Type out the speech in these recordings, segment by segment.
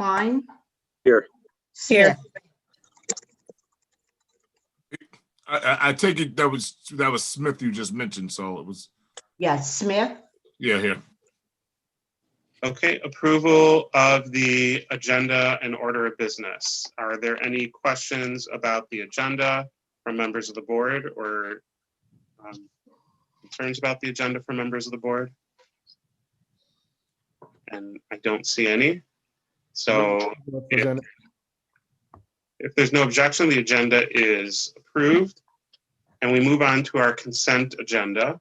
Klein. Here. Smith. I take it that was Smith you just mentioned, so it was. Yes, Smith. Yeah, here. Okay, approval of the agenda and order of business. Are there any questions about the agenda from members of the board or concerns about the agenda from members of the board? And I don't see any. So if there's no objection, the agenda is approved. And we move on to our consent agenda,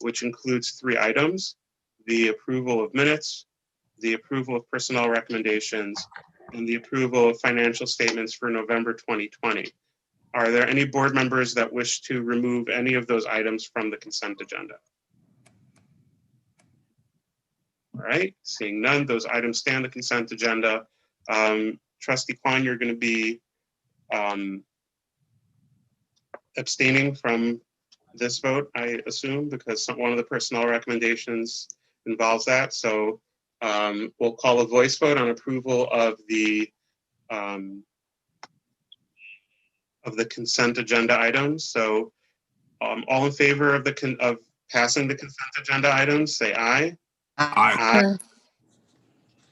which includes 3 items: the approval of minutes, the approval of personnel recommendations, and the approval of financial statements for November 2020. Are there any board members that wish to remove any of those items from the consent agenda? All right, seeing none, those items stay on the consent agenda. Trustee Klein, you're going to be abstaining from this vote, I assume, because one of the personnel recommendations involves that. So we'll call a voice vote on approval of the consent agenda items. So all in favor of passing the consent agenda items, say aye. Aye.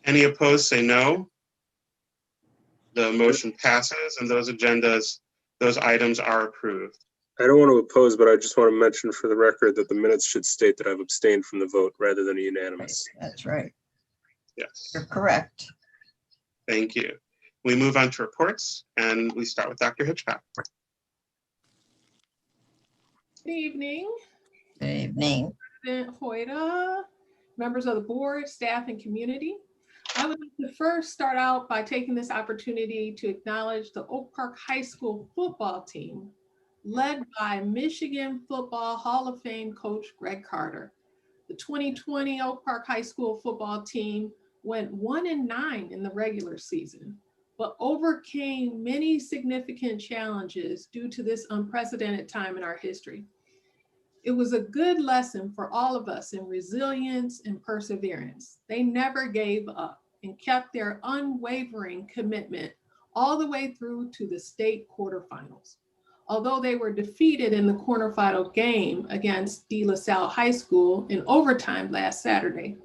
Any opposed, say no. The motion passes and those items are approved. I don't want to oppose, but I just want to mention for the record that the minutes should state that I've abstained from the vote rather than a unanimous. That's right. Yes. You're correct. Thank you. We move on to reports and we start with Dr. Hitchcock. Good evening. Good evening. President Hoyta, members of the board, staff, and community. I would like to first start out by taking this opportunity to acknowledge the Oak Park High School football team, led by Michigan Football Hall of Fame coach Greg Carter. The 2020 Oak Park High School football team went 1-9 in the regular season, but overcame many significant challenges due to this unprecedented time in our history. It was a good lesson for all of us in resilience and perseverance. They never gave up and kept their unwavering commitment all the way through to the state quarterfinals. Although they were defeated in the quarterfinal game against De La Salle High School in overtime last Saturday,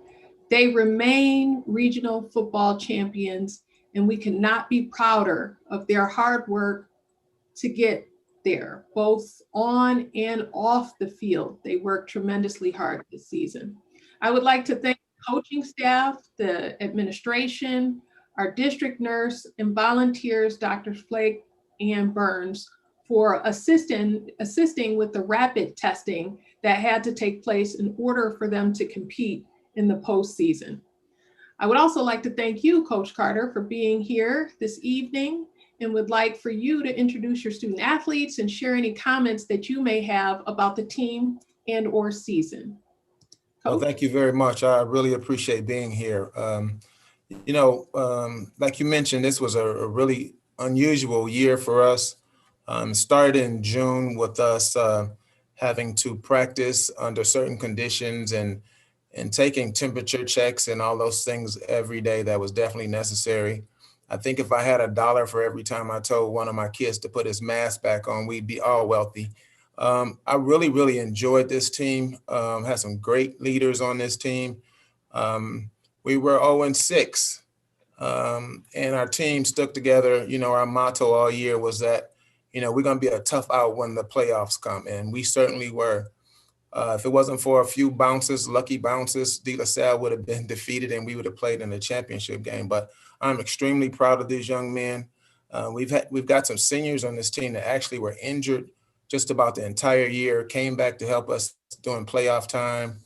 they remain regional football champions, and we cannot be prouder of their hard work to get there, both on and off the field. They worked tremendously hard this season. I would like to thank the coaching staff, the administration, our district nurse, and volunteers, Drs. Flake and Burns, for assisting with the rapid testing that had to take place in order for them to compete in the postseason. I would also like to thank you, Coach Carter, for being here this evening, and would like for you to introduce your student athletes and share any comments that you may have about the team and or season. Well, thank you very much. I really appreciate being here. Like you mentioned, this was a really unusual year for us. Started in June with us having to practice under certain conditions and taking temperature checks and all those things every day. That was definitely necessary. I think if I had $1 for every time I told one of my kids to put his mask back on, we'd be all wealthy. I really, really enjoyed this team. Had some great leaders on this team. We were 0-6, and our team stuck together. You know, our motto all year was that, we're going to be a tough out when the playoffs come, and we certainly were. If it wasn't for a few bounces, lucky bounces, De La Salle would have been defeated and we would have played in the championship game. But I'm extremely proud of these young men. We've got some seniors on this team that actually were injured just about the entire year, came back to help us during playoff time.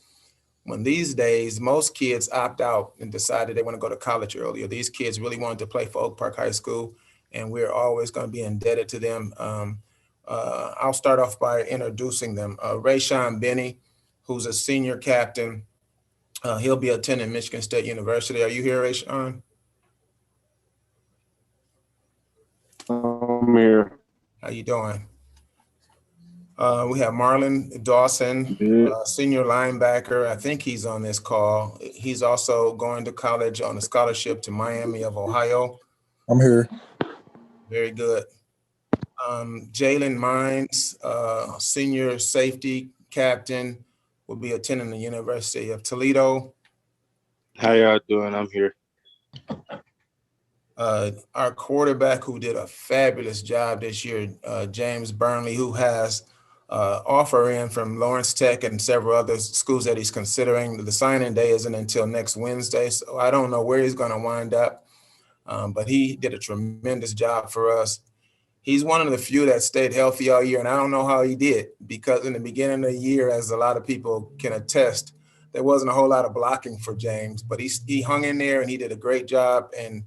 When these days, most kids opt out and decided they want to go to college earlier. These kids really wanted to play for Oak Park High School, and we're always going to be indebted to them. I'll start off by introducing them. Rayshawn Benny, who's a senior captain. He'll be attending Michigan State University. Are you here, Rayshawn? I'm here. How you doing? We have Marlon Dawson, senior linebacker. I think he's on this call. He's also going to college on a scholarship to Miami of Ohio. I'm here. Very good. Jalen Mines, senior safety captain, will be attending the University of Toledo. How y'all doing? I'm here. Our quarterback who did a fabulous job this year, James Burnley, who has offer in from Lawrence Tech and several other schools that he's considering. The signing day isn't until next Wednesday, so I don't know where he's going to wind up, but he did a tremendous job for us. He's one of the few that stayed healthy all year, and I don't know how he did, because in the beginning of the year, as a lot of people can attest, there wasn't a whole lot of blocking for James, but he hung in there and he did a great job. And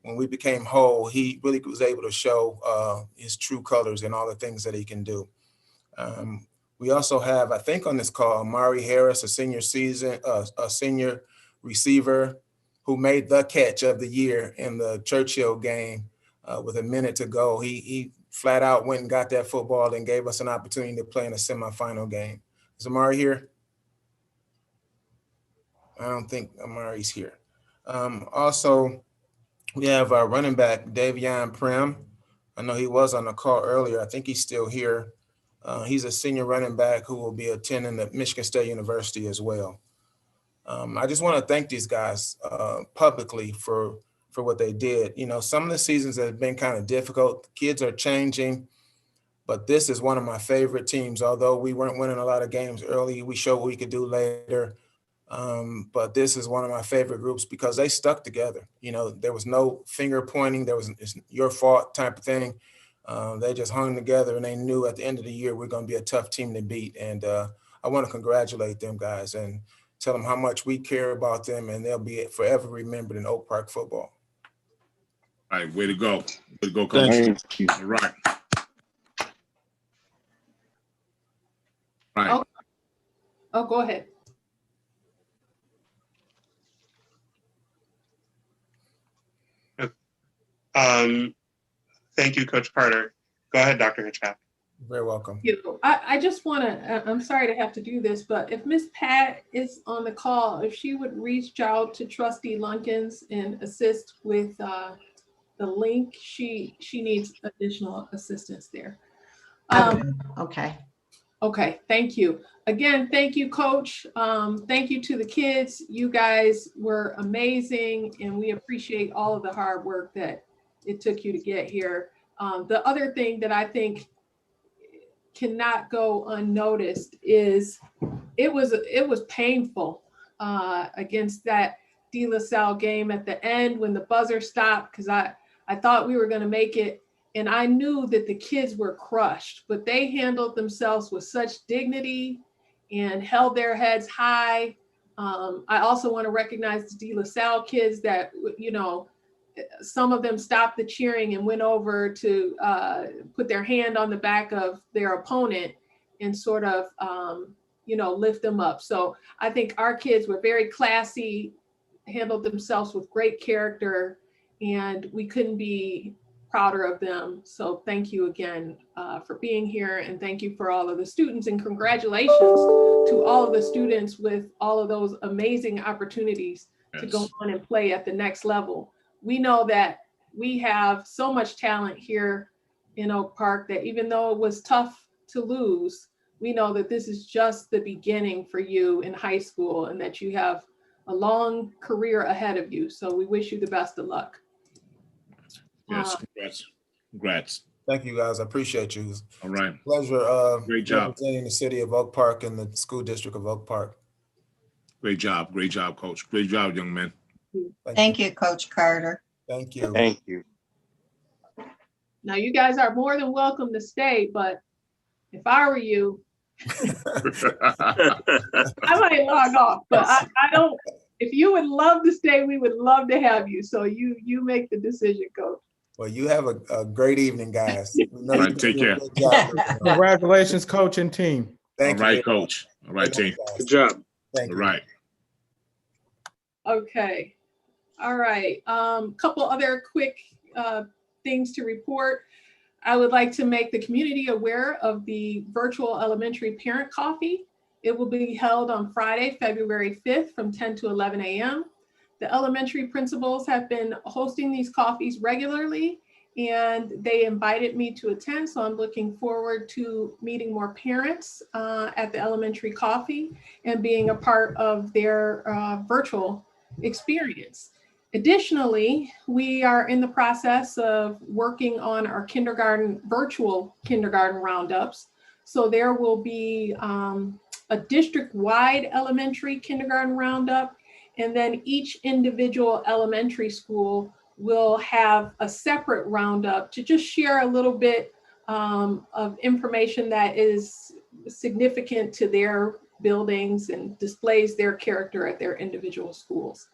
when we became whole, he really was able to show his true colors and all the things that he can do. We also have, I think on this call, Amari Harris, a senior receiver who made the catch of the year in the Churchill game with a minute to go. He flat out went and got that football and gave us an opportunity to play in a semifinal game. Is Amari here? I don't think Amari's here. Also, we have our running back, Davion Prim. I know he was on the call earlier. I think he's still here. He's a senior running back who will be attending the Michigan State University as well. I just want to thank these guys publicly for what they did. You know, some of the seasons have been kind of difficult. Kids are changing, but this is one of my favorite teams. Although we weren't winning a lot of games early, we showed what we could do later. But this is one of my favorite groups because they stuck together. You know, there was no finger pointing. There was it's your fault type of thing. They just hung together and they knew at the end of the year we're going to be a tough team to beat. And I want to congratulate them guys and tell them how much we care about them, and they'll be forever remembered in Oak Park football. All right, way to go. Way to go, Coach. Thank you. All right. All right. Oh, go ahead. Thank you, Coach Carter. Go ahead, Dr. Hitchcock. Very welcome. I just want to, I'm sorry to have to do this, but if Miss Pat is on the call, if she would reach out to Trustee Lunkins and assist with the link, she needs additional assistance there. Okay. Okay, thank you. Again, thank you, Coach. Thank you to the kids. You guys were amazing, and we appreciate all of the hard work that it took you to get here. The other thing that I think cannot go unnoticed is it was painful against that De La Salle game at the end when the buzzer stopped, because I thought we were going to make it. And I knew that the kids were crushed, but they handled themselves with such dignity and held their heads high. I also want to recognize the De La Salle kids that, you know, some of them stopped the cheering and went over to put their hand on the back of their opponent and sort of, you know, lift them up. So I think our kids were very classy, handled themselves with great character, and we couldn't be prouder of them. So thank you again for being here, and thank you for all of the students, and congratulations to all of the students with all of those amazing opportunities to go on and play at the next level. We know that we have so much talent here in Oak Park that even though it was tough to lose, we know that this is just the beginning for you in high school and that you have a long career ahead of you. So we wish you the best of luck. Yes, congrats. Congrats. Thank you, guys. I appreciate you. All right. Pleasure. Great job. Representing the city of Oak Park and the school district of Oak Park. Great job. Great job, Coach. Great job, young man. Thank you, Coach Carter. Thank you. Thank you. Now you guys are more than welcome to stay, but if I were you, I might log off, but I don't. If you would love to stay, we would love to have you. So you make the decision, Coach. Well, you have a great evening, guys. We know All right, you take do a care. good job. Congratulations, coach and team. Thank All you. right, Coach. All right, team. Good job. Thank All you. right. Okay. All right. Couple other quick things to report. I would like to make the community aware of the virtual elementary parent coffee. It will be held on Friday, February 5th from 10 to 11 a.m. The elementary principals have been hosting these coffees regularly, and they invited me to attend. So I'm looking forward to meeting more parents at the elementary coffee and being a part of their virtual experience. Additionally, we are in the process of working on our virtual kindergarten roundups. So there will be a district-wide elementary kindergarten roundup, and then each individual elementary school will have a separate roundup to just share a little bit of information that is significant to their buildings and displays their character at their individual schools.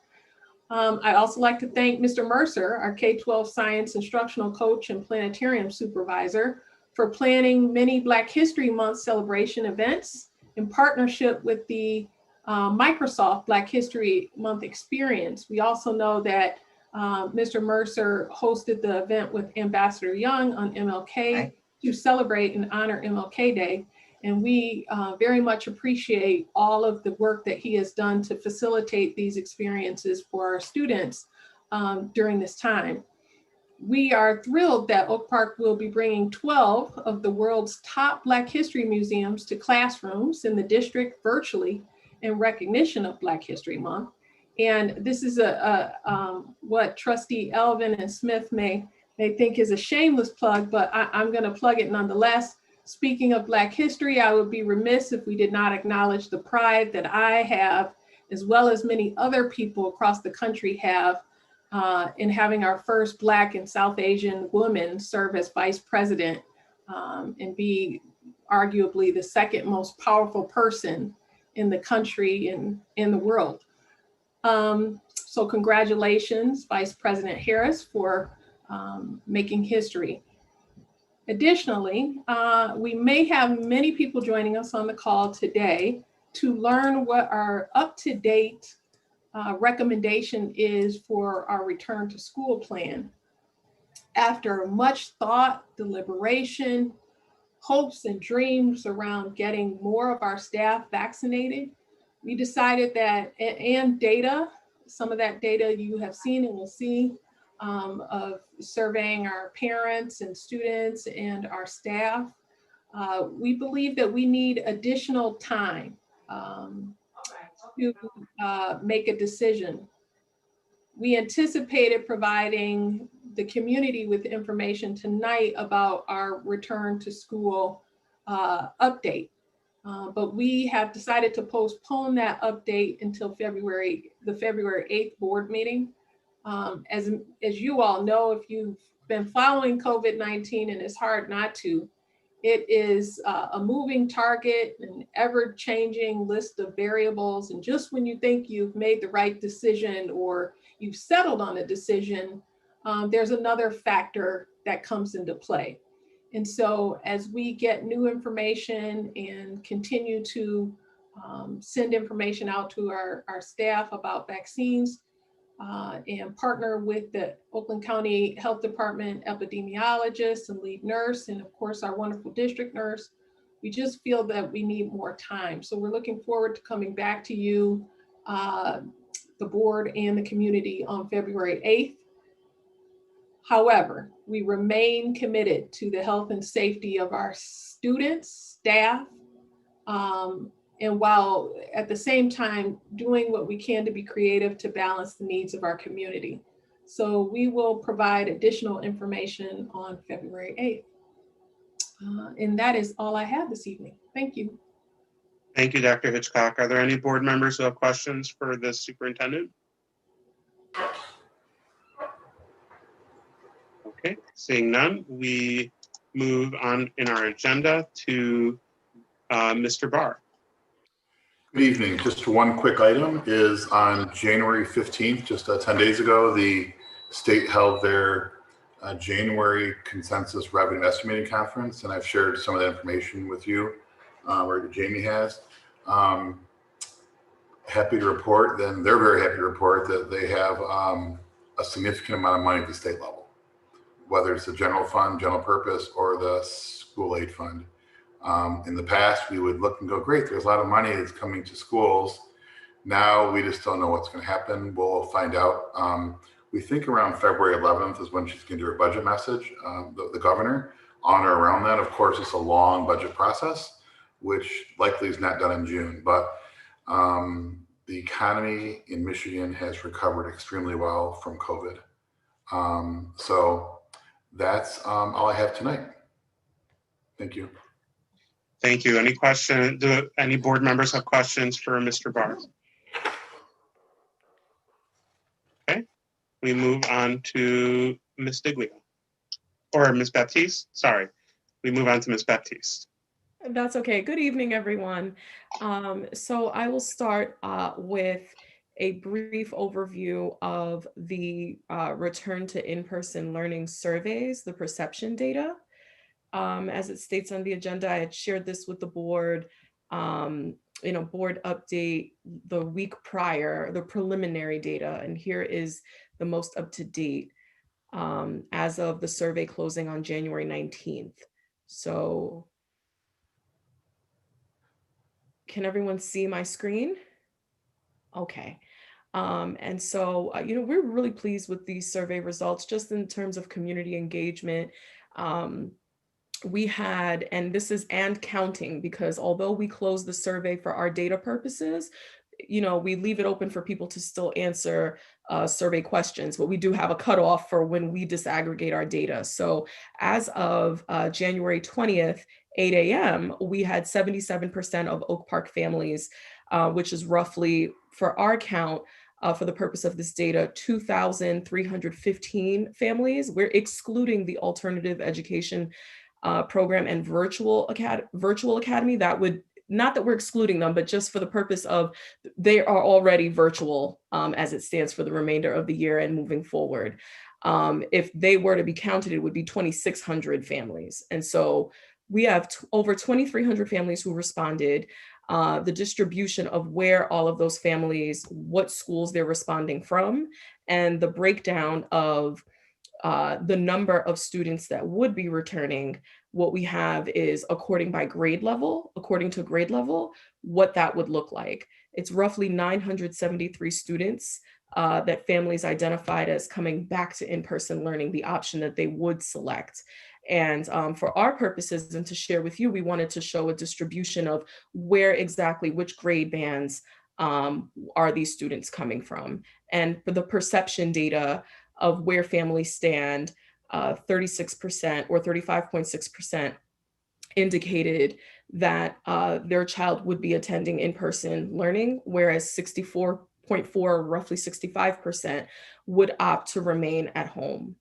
I'd also like to thank Mr. Mercer, our K-12 science instructional coach and planetarium supervisor, for planning many Black History Month celebration events in partnership with the Microsoft Black History Month experience. We also know that Mr. Mercer hosted the event with Ambassador Young on MLK to celebrate and honor MLK Day. And we very much appreciate all of the work that he has done to facilitate these experiences for our students during this time. We are thrilled that Oak Park will be bringing 12 of the world's top Black History museums to classrooms in the district virtually in recognition of Black History Month. And this is what Trustee Elvin and Smith may think is a shameless plug, but I'm going to plug it nonetheless. Speaking of Black history, I would be remiss if we did not acknowledge the pride that I have, as well as many other people across the country have, in having our first Black and South Asian woman serve as vice president and be arguably the second most powerful person in the country and in the world. So congratulations, Vice President Harris, for making history. Additionally, we may have many people joining us on the call today to learn what our up-to-date recommendation is for our return to school plan. After much thought, deliberation, hopes and dreams around getting more of our staff vaccinated, we decided that, and data, some of that data you have seen and will see, of surveying our parents and students and our staff, we believe that we need additional time to make a decision. We anticipated providing the community with information tonight about our return to school update. But we have decided to postpone that update until the February 8th board meeting. As you all know, if you've been following COVID-19, and it's hard not to, it is a moving target, an ever-changing list of variables. And just when you think you've made the right decision or you've settled on a decision, there's another factor that comes into play. And so as we get new information and continue to send information out to our staff about vaccines, and partner with the Oakland County Health Department epidemiologist and lead nurse, and of course our wonderful district nurse, we just feel that we need more time. So we're looking forward to coming back to you, the board and the community on February 8th. However, we remain committed to the health and safety of our students, staff, and while at the same time doing what we can to be creative to balance the needs of our community. So we will provide additional information on February 8th. And that is all I have this evening. Thank you. Thank you, Dr. Hitchcock. Are there any board members who have questions for the superintendent? Okay, seeing none, we move on in our agenda to Mr. Barr. Good evening. Just one quick item is on January 15th, just 10 days ago, the state held their January Consensus Revenue Estimating Conference, and I've shared some of that information with you, or Jamie has. Happy to report, and they're very happy to report that they have a significant amount of money at the state level. whether it's the general fund, general purpose, or the school aid fund. In the past, we would look and go, great, there's a lot of money that's coming to schools. Now we just don't know what's going to happen. We'll find out. We think around February 11th is when she's going to do her budget message, the governor. On or around that, of course, it's a long budget process, which likely is not done in June. But the economy in Michigan has recovered extremely well from COVID. So that's all I have tonight. Thank you. Thank you. Any question? Do any board members have questions for Mr. Barr? Okay, we move on to Ms. Diglio, or Ms. Baptiste, sorry. We move on to Ms. Baptiste. That's okay. Good evening, everyone. So I will start with a brief overview of the return to in-person learning surveys, the perception data. As it states on the agenda, I had shared this with the board, board update the week prior, the preliminary data, and here is the most up-to-date as of the survey closing on January 19th. So can everyone see my screen? Okay. And so, we're really pleased with these survey results, just in terms of community engagement. We had, and this is and counting, because although we closed the survey for our data purposes, we leave it open for people to still answer survey questions, but we do have a cutoff for when we disaggregate our data. So as of January 20th, 8 a.m., we had 77% of Oak Park families, which is roughly, for our count, for the purpose of this data, 2,315 families. We're excluding the alternative education program and virtual academy. That would, not that we're excluding them, but just for the purpose of, they are already virtual as it stands for the remainder of the year and moving forward. If they were to be counted, it would be 2,600 families. And so we have over 2,300 families who responded. The distribution of where all of those families, what schools they're responding from, and the breakdown of the number of students that would be returning. What we have is according to grade level, what that would look like. It's roughly 973 students that families identified as coming back to in-person learning, the option that they would select. And for our purposes, and to share with you, we wanted to show a distribution of where exactly, which grade bands are these students coming from. And for the perception data of where families stand, 36% or 35.6% indicated that their child would be attending in-person learning, whereas 64.4, roughly 65% would opt to remain at home.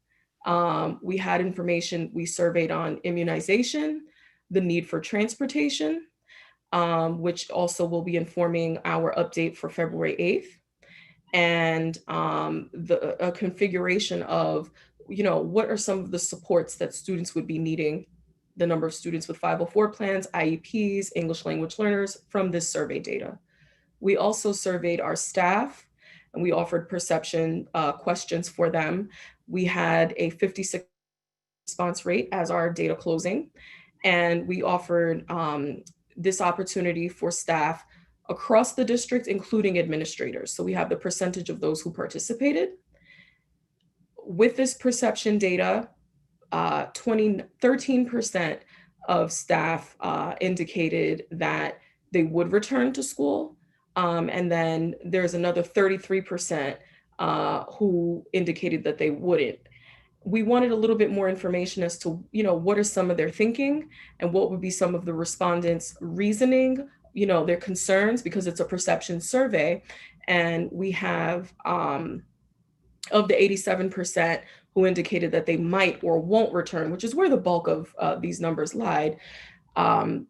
We had information we surveyed on immunization, the need for transportation, which also will be informing our update for February 8th. And a configuration of, what are some of the supports that students would be needing, the number of students with 504 plans, IEPs, English language learners from this survey data. We also surveyed our staff and we offered perception questions for them. We had a 56% response rate as our data closing, and we offered this opportunity for staff across the district, including administrators. So we have the percentage of those who participated. With this perception data, 13% of staff indicated that they would return to school. And then there's another 33% who indicated that they wouldn't. We wanted a little bit more information as to, what are some of their thinking and what would be some of the respondents' reasoning, their concerns, because it's a perception survey. And we have, of the 87% who indicated that they might or won't return, which is where the bulk of these numbers lied, having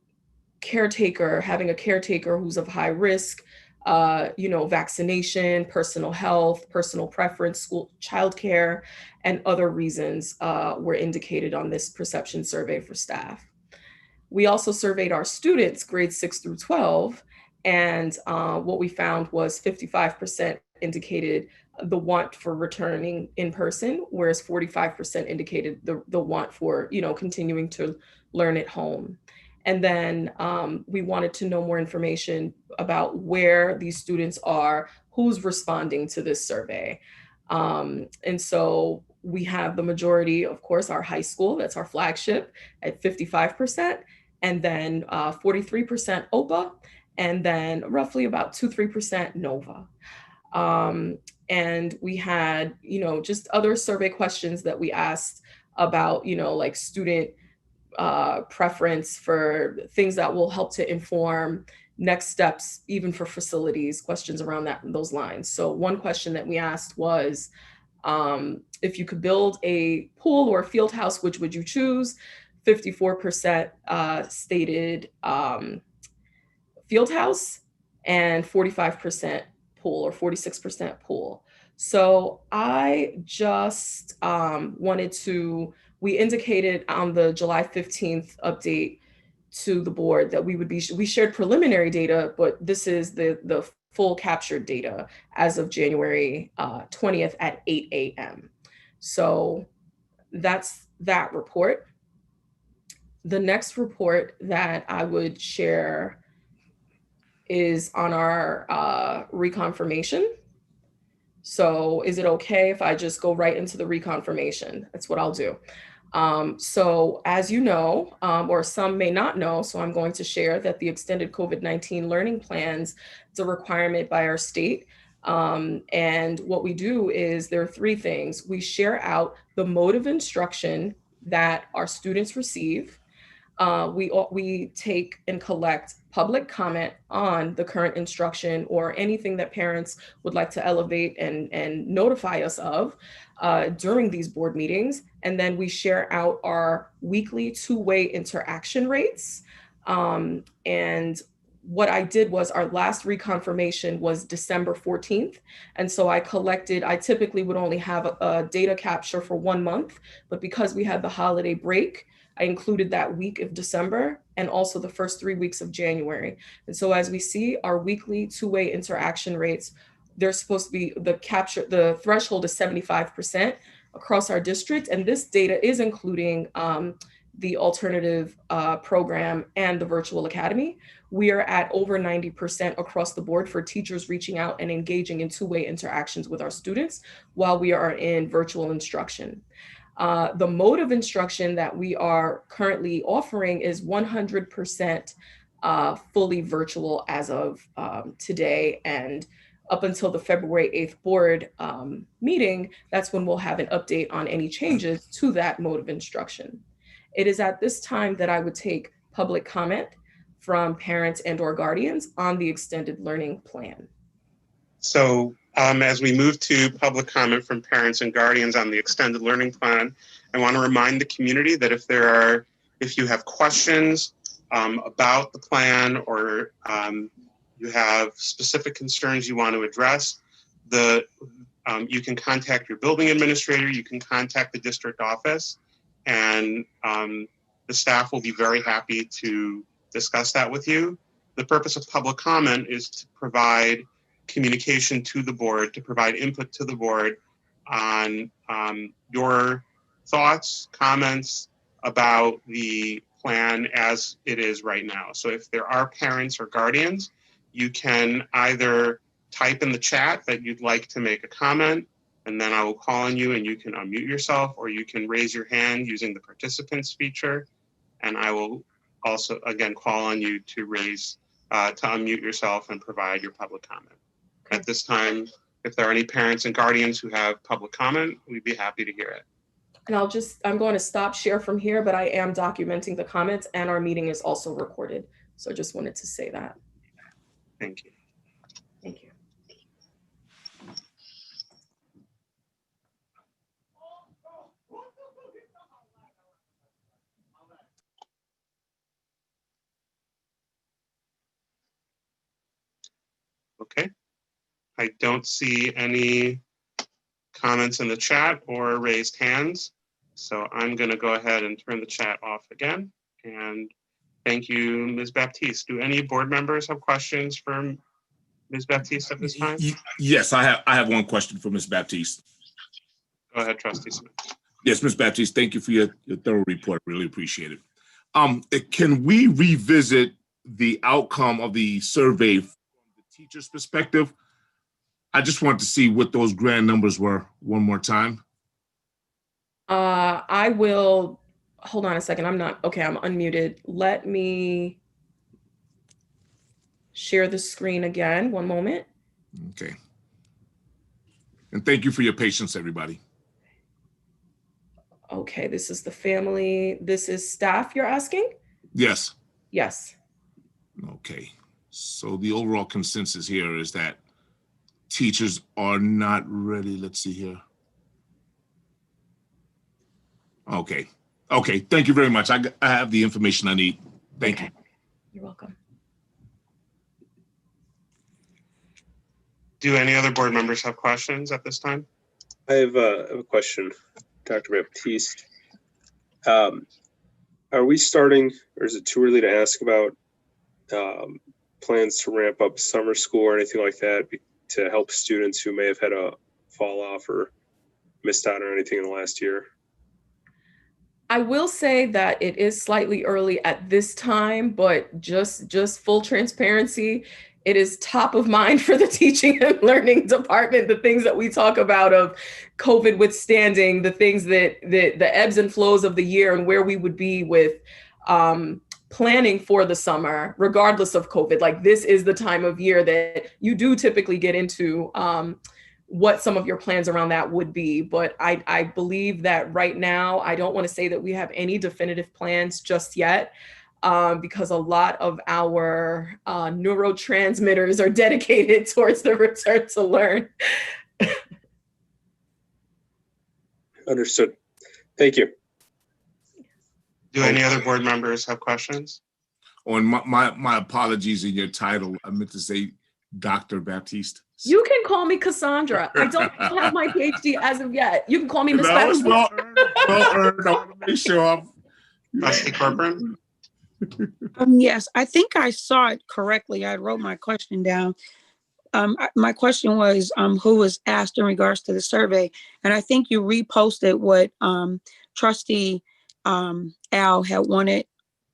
a caretaker who's of high risk, vaccination, personal health, personal preference, school, childcare, and other reasons were indicated on this perception survey for staff. We also surveyed our students, grades 6 through 12, and what we found was 55% indicated the want for returning in person, whereas 45% indicated the want for, continuing to learn at home. And then we wanted to know more information about where these students are, who's responding to this survey. And so we have the majority, of course, our high school, that's our flagship, at 55%, and then 43% OPA, and then roughly about 2-3% NOVA. And we had, just other survey questions that we asked about, like student preference for things that will help to inform next steps, even for facilities, questions around those lines. So one question that we asked was, if you could build a pool or a field house, which would you choose? 54% stated field house, and 45% pool, or 46% pool. So I just we indicated on the July 15th update to the board that we shared preliminary data, but this is the full captured data as of January 20th at 8 a.m. So that's that report. The next report that I would share is on our reconfirmation. So is it okay if I just go right into the reconfirmation? That's what I'll do. So as you know, or some may not know, so I'm going to share that the extended COVID-19 learning plans, it's a requirement by our state. And what we do is there are 3 things. We share out the mode of instruction that our students receive. We take and collect public comment on the current instruction or anything that parents would like to elevate and notify us of during these board meetings. And then we share out our weekly 2-way interaction rates. And what I did was our last reconfirmation was December 14th. And so I typically would only have a data capture for 1 month, but because we had the holiday break, I included that week of December and also the first 3 weeks of January. And so as we see our weekly 2-way interaction rates, they're supposed to be the threshold is 75% across our district. And this data is including the alternative program and the virtual academy. We are at over 90% across the board for teachers reaching out and engaging in 2-way interactions with our students while we are in virtual instruction. The mode of instruction that we are currently offering is 100% fully virtual as of today. And up until the February 8th board meeting, that's when we'll have an update on any changes to that mode of instruction. It is at this time that I would take public comment from parents and/or guardians on the extended learning plan. So as we move to public comment from parents and guardians on the extended learning plan, I want to remind the community that if you have questions about the plan or you have specific concerns you want to address, you can contact your building administrator, you can contact the district office, and the staff will be very happy to discuss that with you. The purpose of public comment is to provide communication to the board, to provide input to the board on your thoughts, comments about the plan as it is right now. So if there are parents or guardians, you can either type in the chat that you'd like to make a comment, and then I will call on you and you can unmute yourself, or you can raise your hand using the participants feature, and I will also again call on you to unmute yourself and provide your public comment. At this time, if there are any parents and guardians who have public comment, we'd be happy to hear it. And I'm going to stop share from here, but I am documenting the comments and our meeting is also recorded. So I just wanted to say that. Thank you. Thank you. Okay. I don't see any comments in the chat or raised hands. So I'm going to go ahead and turn the chat off again. And thank you, Ms. Baptiste. Do any board members have questions for Ms. Baptiste at this time? Yes, I have one question for Ms. Baptiste. Go ahead, Trustee Smith. Yes, Ms. Baptiste, thank you for your thorough report. Really appreciate it. Can we revisit the outcome of the survey from the teacher's perspective? I just want to see what those grand numbers were one more time. I will, hold on a second. I'm unmuted. Let me share the screen again. One moment. Okay. And thank you for your patience, everybody. Okay, this is the family. This is staff you're asking? Yes. Yes. Okay. So the overall consensus here is that teachers are not ready. Let's see here. Okay. Okay. Thank you very much. I have the information I need. Thank you. You're welcome. Do any other board members have questions at this time? I have a question, Dr. Baptiste. Are we starting, or is it too early to ask about plans to ramp up summer school or anything like that to help students who may have had a fall off or missed out on anything in the last year? I will say that it is slightly early at this time, but just full transparency, it is top of mind for the teaching and learning department, the things that we talk about of COVID withstanding, the things that the ebbs and flows of the year and where we would be with planning for the summer, regardless of COVID. Like, this is the time of year that you do typically get into what some of your plans around that would be. But I believe that right now, I don't want to say that we have any definitive plans just yet, because a lot of our neurotransmitters are dedicated towards the return to learn. Understood. Thank you. Do any other board members have questions? On my apologies in your title. I meant to say Dr. Baptiste. You can call me Cassandra. I don't have my PhD as of yet. You can call me Miss That was Baptiste. well earned. I want to make sure Trustee Corcoran? Yes, I think I saw it correctly. I wrote my question down. My question was who was asked in regards to the survey, and I think you reposted what Trustee Al had wanted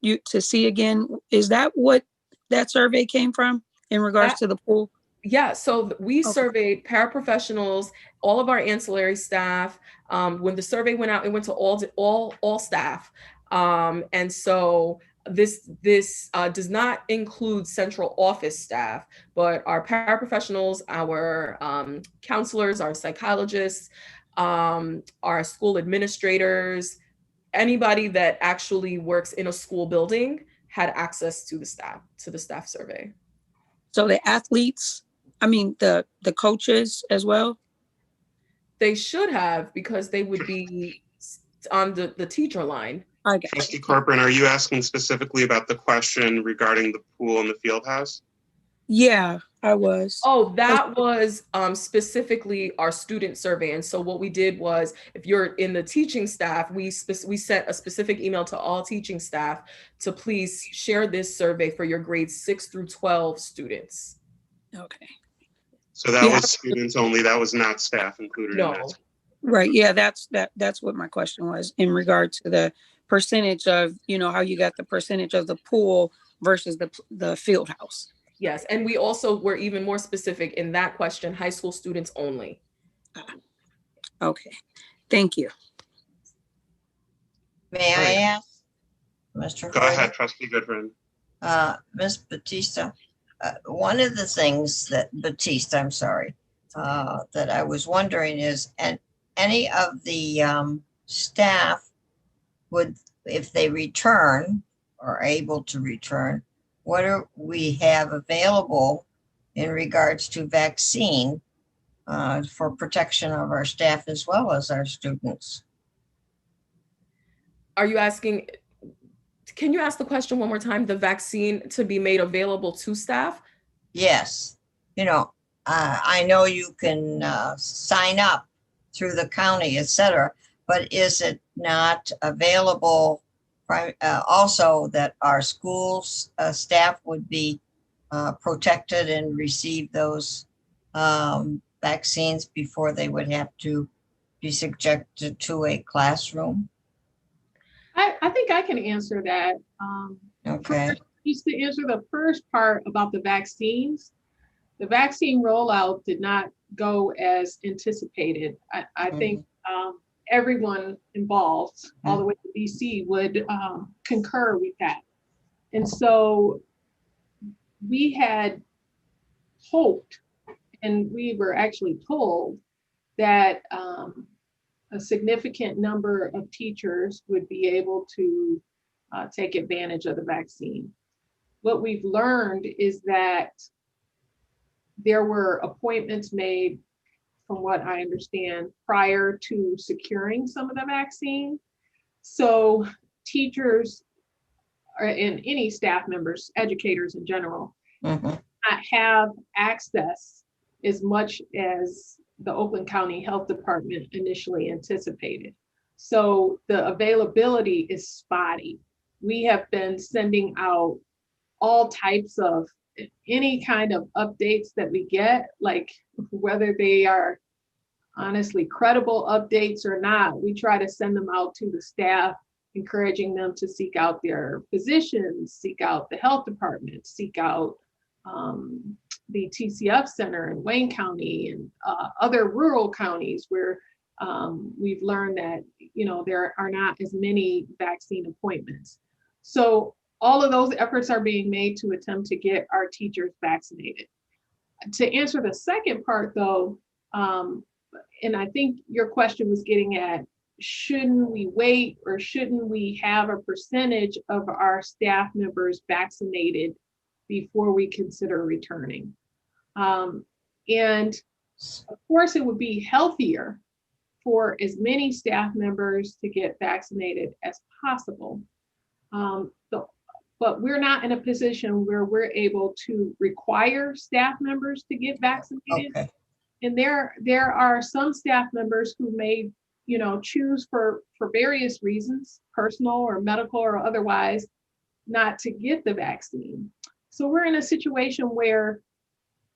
you to see again. Is that what that survey came from in regards to the pool? Yeah, so we surveyed paraprofessionals, all of our ancillary staff. When the survey went out, it went to all staff, and so this does not include central office staff, but our paraprofessionals, our counselors, our psychologists, our school administrators, anybody that actually works in a school building had access to the staff survey. So the athletes, I mean the coaches as well? They should have, because they would be on the teacher line. Trustee Corcoran, are you asking specifically about the question regarding the pool and the field house? Yeah, I was. Oh, that was specifically our student survey. And so what we did was, if you're in the teaching staff, we sent a specific email to all teaching staff to please share this survey for your grades 6 through 12 students. Okay. So that was students only, that was not staff included in that? Right, yeah, that's what my question was in regard to the percentage of, how you got the percentage of the pool versus the field house. Yes, and we also were even more specific in that question, high school students only. Okay, thank you. May I ask, Mr. Go ahead, Trustee Goodwin. Ms. Batista, one of the things that that I was wondering is, and any of the staff would, if they return or able to return, what do we have available in regards to vaccine for protection of our staff as well as our students? Are you asking, can you ask the question one more time? The vaccine to be made available to staff? Yes. I know you can sign up through the county, et cetera, but is it not available also that our schools staff would be protected and receive those vaccines before they would have to be subjected to a classroom? I think I can answer that. Okay. First, just to answer the first part about the vaccines, the vaccine rollout did not go as anticipated. I think everyone involved, all the way to DC, would concur with that. And so we had hoped, and we were actually told, that a significant number of teachers would be able to take advantage of the vaccine. What we've learned is that there were appointments made, from what I understand, prior to securing some of the vaccine. So teachers and any staff members, educators in general, not have access as much as the Oakland County Health Department initially anticipated. So the availability is spotty. We have been sending out all types of any kind of updates that we get, like whether they are honestly credible updates or not, we try to send them out to the staff, encouraging them to seek out their physicians, seek out the health department, seek out the TCF Center in Wayne County and other rural counties where we've learned that, you know, there are not as many vaccine appointments. So all of those efforts are being made to attempt to get our teachers vaccinated. To answer the second part though, and I think your question was getting at, shouldn't we wait or shouldn't we have a percentage of our staff members vaccinated before we consider returning? And of course, it would be healthier for as many staff members to get vaccinated as possible. But we're not in a position where we're able to require staff members to get vaccinated. Okay. And there are some staff members who may, you know, choose for various reasons, personal or medical or otherwise, not to get the vaccine. So we're in a situation where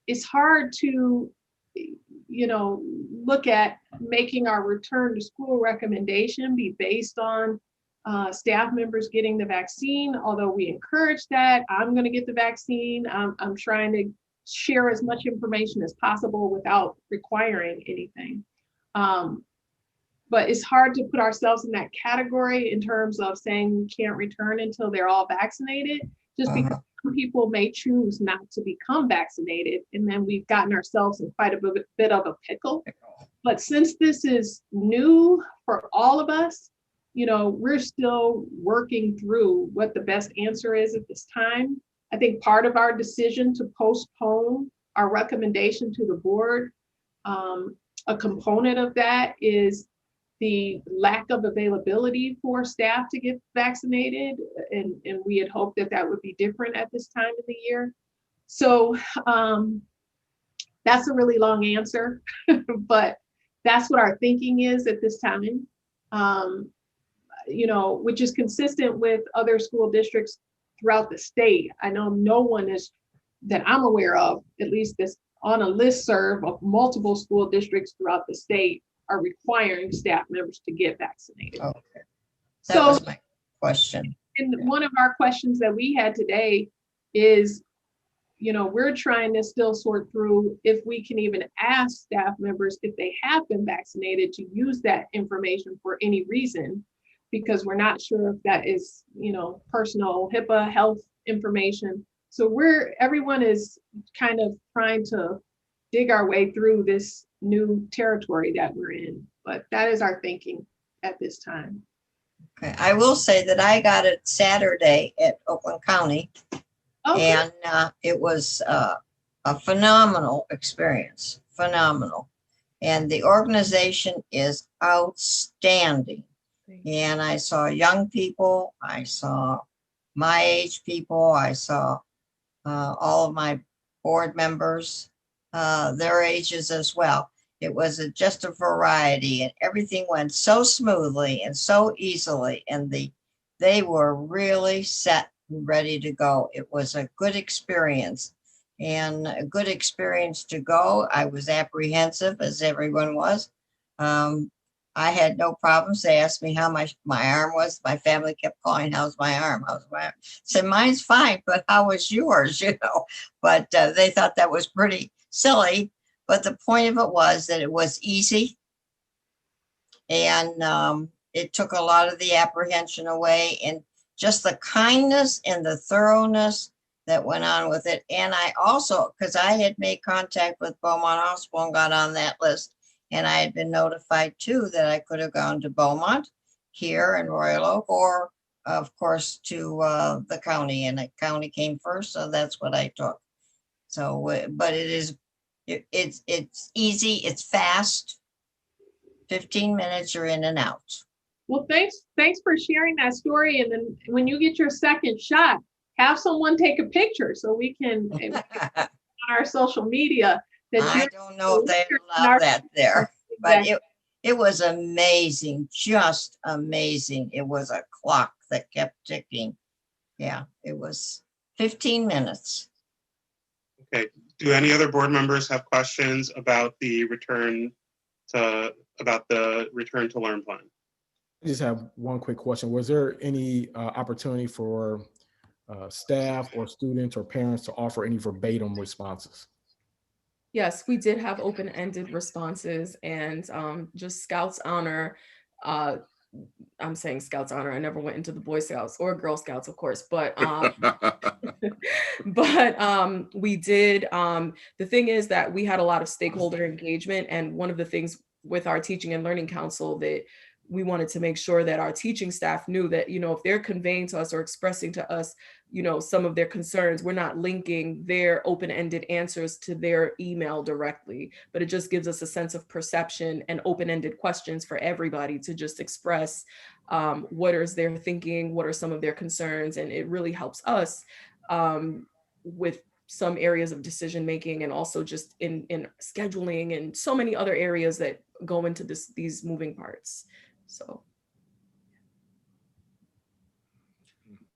it's hard to, you know, look at making our return to school recommendation be based on staff members getting the vaccine, although we encourage that. I'm going to get the vaccine. I'm trying to share as much information as possible without requiring anything. But it's hard to put ourselves in that category in terms of saying we can't return until they're all vaccinated, just because some people may choose not to become vaccinated. And then we've gotten ourselves in quite a bit of a pickle. But since this is new for all of us, you know, we're still working through what the best answer is at this time. I think part of our decision to postpone our recommendation to the board, a component of that is the lack of availability for staff to get vaccinated. And we had hoped that that would be different at this time of the year. So that's a really long answer, but that's what our thinking is at this time. You know, which is consistent with other school districts throughout the state. I know no one is, that I'm aware of, at least this on a listserv of multiple school districts throughout the state, are requiring staff members to get vaccinated. Okay. That was my question. And one of our questions that we had today is, you know, we're trying to still sort through if we can even ask staff members if they have been vaccinated to use that information for any reason, because we're not sure if that is, you know, personal HIPAA health information. So everyone is kind of trying to dig our way through this new territory that we're in, but that is our thinking at this time. Okay. I will say that I got it Saturday at Oakland County, and it was a phenomenal experience, phenomenal. And the organization is outstanding. And I saw young people, I saw my age people, I saw all of my board members, their ages as well. It was just a variety, and everything went so smoothly and so easily, and they were really set and ready to go. It was a good experience. and a good experience to go. I was apprehensive, as everyone was. I had no problems. They asked me how my arm was. My family kept calling, how's my arm? How's my arm? I said, mine's fine, but how was yours? You know, but they thought that was pretty silly. But the point of it was that it was easy. And it took a lot of the apprehension away, and just the kindness and the thoroughness that went on with it. And I also, because I had made contact with Beaumont Hospital and got on that list, and I had been notified too that I could have gone to Beaumont here in Royal Oak, or of course to the county, and the county came first, so that's what I took. So, but it's easy, it's fast. 15 minutes, you're in and out. Well, thanks for sharing that story. And then when you get your second shot, have someone take a picture so we can on our social media. I don't know if they allow that there, but it was amazing, just amazing. It was a clock that kept ticking. Yeah, it was 15 minutes. Okay. Do any other board members have questions about the return to learn plan? I just have one quick question. Was there any opportunity for staff or students or parents to offer any verbatim responses? Yes, we did have open-ended responses, and just Scouts honor. I'm saying Scouts honor. I never went into the Boy Scouts or Girl Scouts, of course, but we did. The thing is that we had a lot of stakeholder engagement, and one of the things with our Teaching and Learning Council that we wanted to make sure that our teaching staff knew that, you know, if they're conveying to us or expressing to us, you know, some of their concerns, we're not linking their open-ended answers to their email directly, but it just gives us a sense of perception and open-ended questions for everybody to just express what is their thinking, what are some of their concerns, and it really helps us with some areas of decision making, and also just in scheduling and so many other areas that go into these moving parts. So.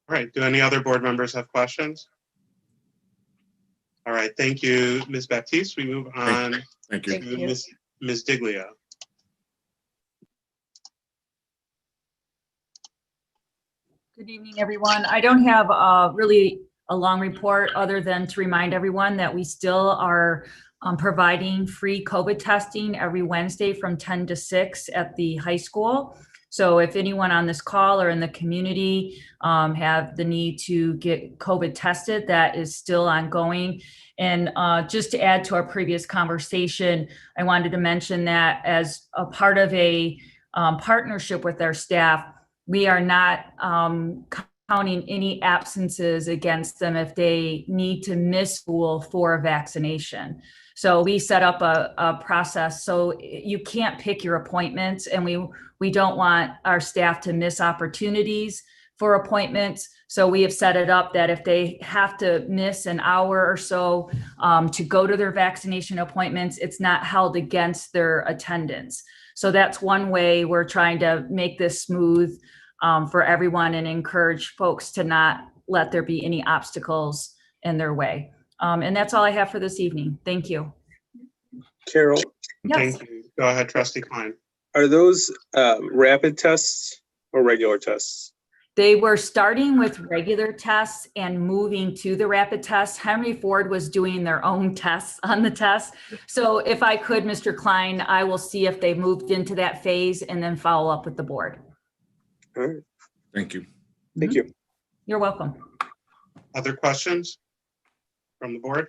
All right, do any other board members have questions? All right, thank you, Ms. Baptiste. We move on Thank you. to Ms. Diglia. Good evening, everyone. I don't have really a long report other than to remind everyone that we still are providing free COVID testing every Wednesday from 10 to 6 at the high school. So if anyone on this call or in the community have the need to get COVID tested, that is still ongoing. And just to add to our previous conversation, I wanted to mention that as a part of a partnership with our staff, we are not counting any absences against them if they need to miss school for a vaccination. So we set up a process so you can't pick your appointments, and we don't want our staff to miss opportunities for appointments. So we have set it up that if they have to miss an hour or so to go to their vaccination appointments, it's not held against their attendance. So that's one way we're trying to make this smooth for everyone and encourage folks to not let there be any obstacles in their way. And that's all I have for this evening. Thank you. Carol, Yes. Thank you. Go ahead, Trustee Klein. are those rapid tests or regular tests? They were starting with regular tests and moving to the rapid tests. Henry Ford was doing their own tests on the tests. So if I could, Mr. Klein, I will see if they moved into that phase and then follow up with the board. All right. Thank you. Thank you. You're welcome. Other questions from the board?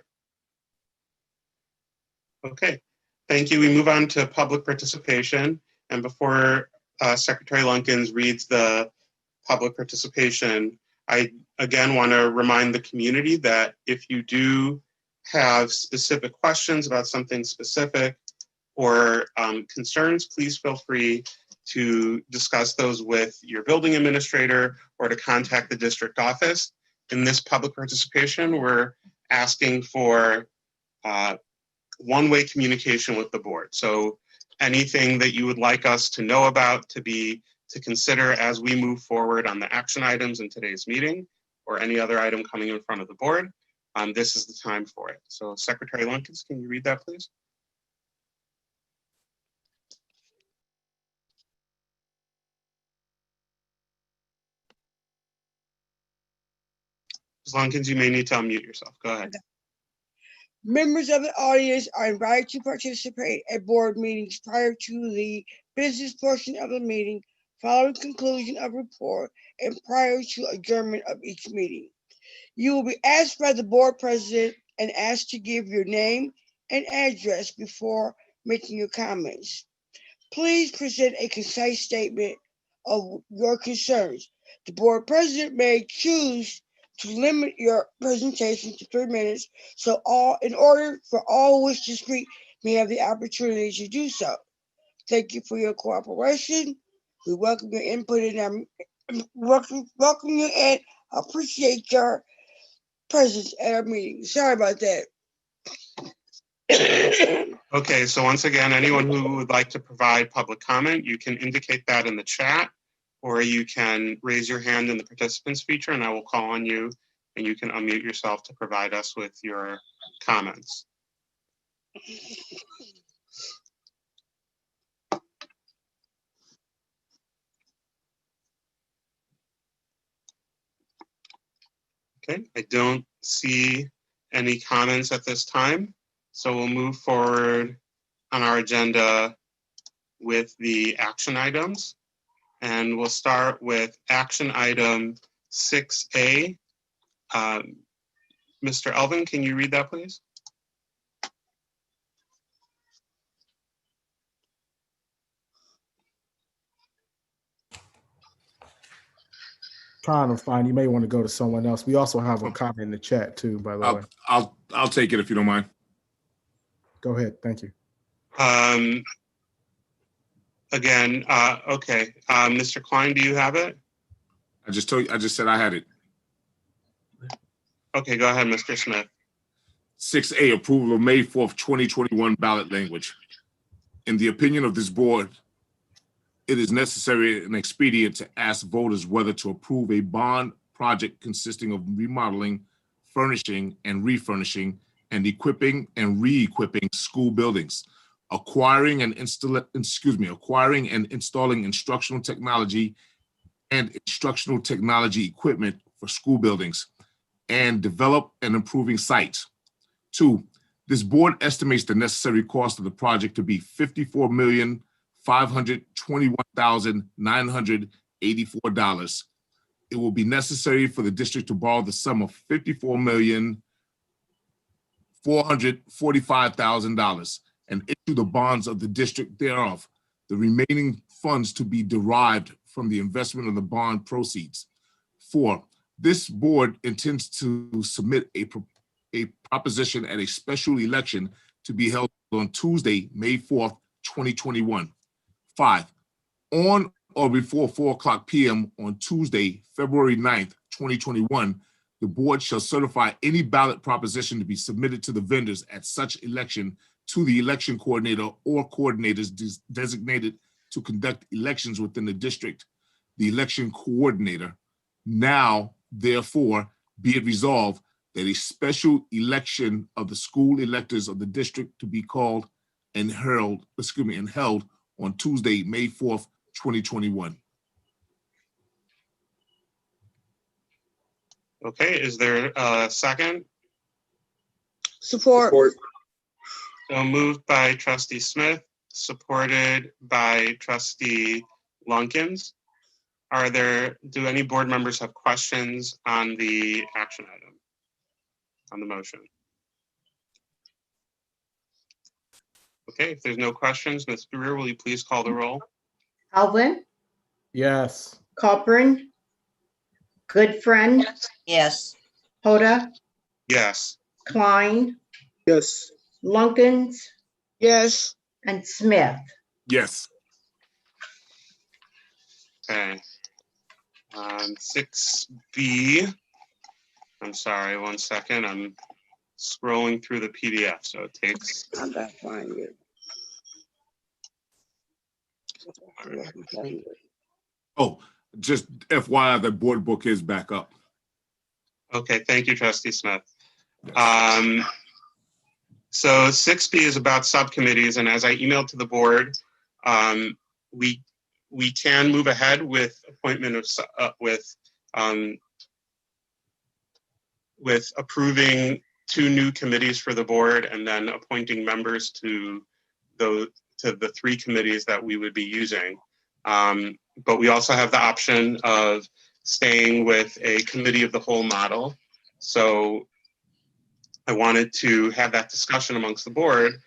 Okay, thank you. We move on to public participation. And before Secretary Lunkins reads the public participation, I again want to remind the community that if you do have specific questions about something specific or concerns, please feel free to discuss those with your building administrator or to contact the district office. In this public participation, we're asking for one-way communication with the board. So anything that you would like us to know about, to consider as we move forward on the action items in today's meeting, or any other item coming in front of the board, this is the time for it. So Secretary Lunkins, can you read that, please? Ms. Lunkins, you may need to unmute yourself. Go ahead. Members of the audience are invited to participate at board meetings prior to the business portion of the meeting, following conclusion of report, and prior to adjournment of each meeting. You will be asked by the board president and asked to give your name and address before making your comments. Please present a concise statement of your concerns. The board president may choose to limit your presentation to 3 minutes, so in order for all who wish to speak may have the opportunity to do so. Thank you for your cooperation. We welcome your input and welcome you and appreciate your presence at our meeting. Sorry about that. Okay, so once again, anyone who would like to provide public comment, you can indicate that in the chat, or you can raise your hand in the participants feature and I will call on you and you can unmute yourself to provide us with your comments. Okay, I don't see any comments at this time. So we'll move forward on our agenda with the action items. And we'll start with action item 6A. Mr. Elvin, can you read that, please? Trying to find, you may want to go to someone else. We also have a comment in the chat too, by the way. I'll take it if you don't mind. Go ahead. Thank you. Again, okay. Mr. Klein, do you have it? I just said I had it. Okay, go ahead, Mr. Smith. 6A, approval of May 4th, 2021 ballot language. In the opinion of this board, it is necessary and expedient to ask voters whether to approve a bond project consisting of remodeling, furnishing and refurnishing, and equipping and re-equipping school buildings, acquiring and installing instructional technology and instructional technology equipment for school buildings, and develop and improving sites. 2, this board estimates the necessary cost of the project to be $54,521,984. It will be necessary for the district to borrow the sum of $54,445,000 and issue the bonds of the district thereof, the remaining funds to be derived from the investment of the bond proceeds. 4, this board intends to submit a proposition at a special election to be held on Tuesday, May 4th, 2021. 5, on or before 4:00 p.m. on Tuesday, February 9th, 2021, the board shall certify any ballot proposition to be submitted to the vendors at such election to the election coordinator or coordinators designated to conduct elections within the district, the election coordinator. Now, therefore, be it resolved that a special election of the school electors of the district to be called and held on Tuesday, May 4th, 2021. Okay, is there a second? Support. So moved by Trustee Smith, supported by Trustee Lunkins. Do any board members have questions on the action item, on the motion? Okay, if there's no questions, Ms. Brewer, will you please call the roll? Alvin, Yes. Copeland, Goodfriend, Yes. Hoda, Yes. Klein, Yes. Lunkins, Yes. and Smith. Yes. Okay. 6B. I'm sorry, 1 second. I'm scrolling through the PDF, so it takes. I gotta find it. Oh, just FYI, the board book is back up. Okay, thank you, Trustee Smith. So 6B is about subcommittees, and as I emailed to the board, we can move ahead with appointment of with approving 2 new committees for the board, and then appointing members to the 3 committees that we would be using. But we also have the option of staying with a committee of the whole model. So I wanted to have that discussion amongst the board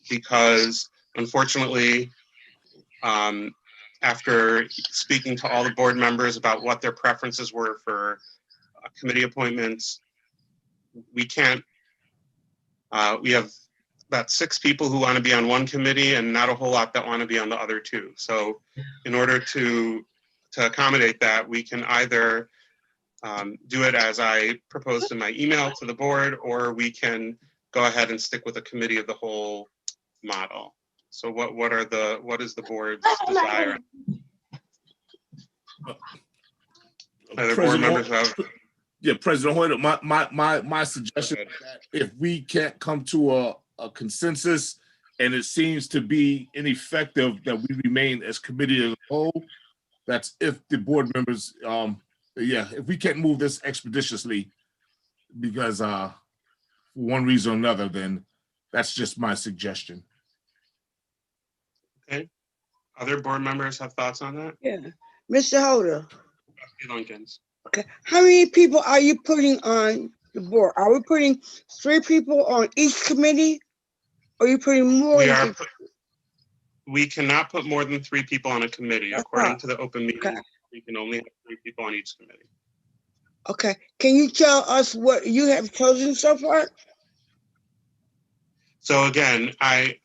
because, unfortunately, after speaking to all the board members about what their preferences were for committee appointments, we can't, we have about 6 people who want to be on one committee and not a whole lot that want to be on the other 2. So in order to accommodate that, we can either do it as I proposed in my email to the board, or we can go ahead and stick with a committee of the whole model. So what is the board's desire? Other board members have? Yeah, President Hoyer, my suggestion is that if we can't come to a consensus and it seems to be ineffective, that we remain as committee as a whole. That's if the board members, if we can't move this expeditiously because for one reason or another, then that's just my suggestion. Okay. Other board members have thoughts on that? Yeah. Mr. Holder. Lunkins. Okay. How many people are you putting on the board? Are we putting 3 people on each committee? Or are you putting more? We cannot put more than 3 people on a committee. According to the open meeting, we can only have 3 people on each committee. Okay. Can you tell us what you have chosen so far? So again, I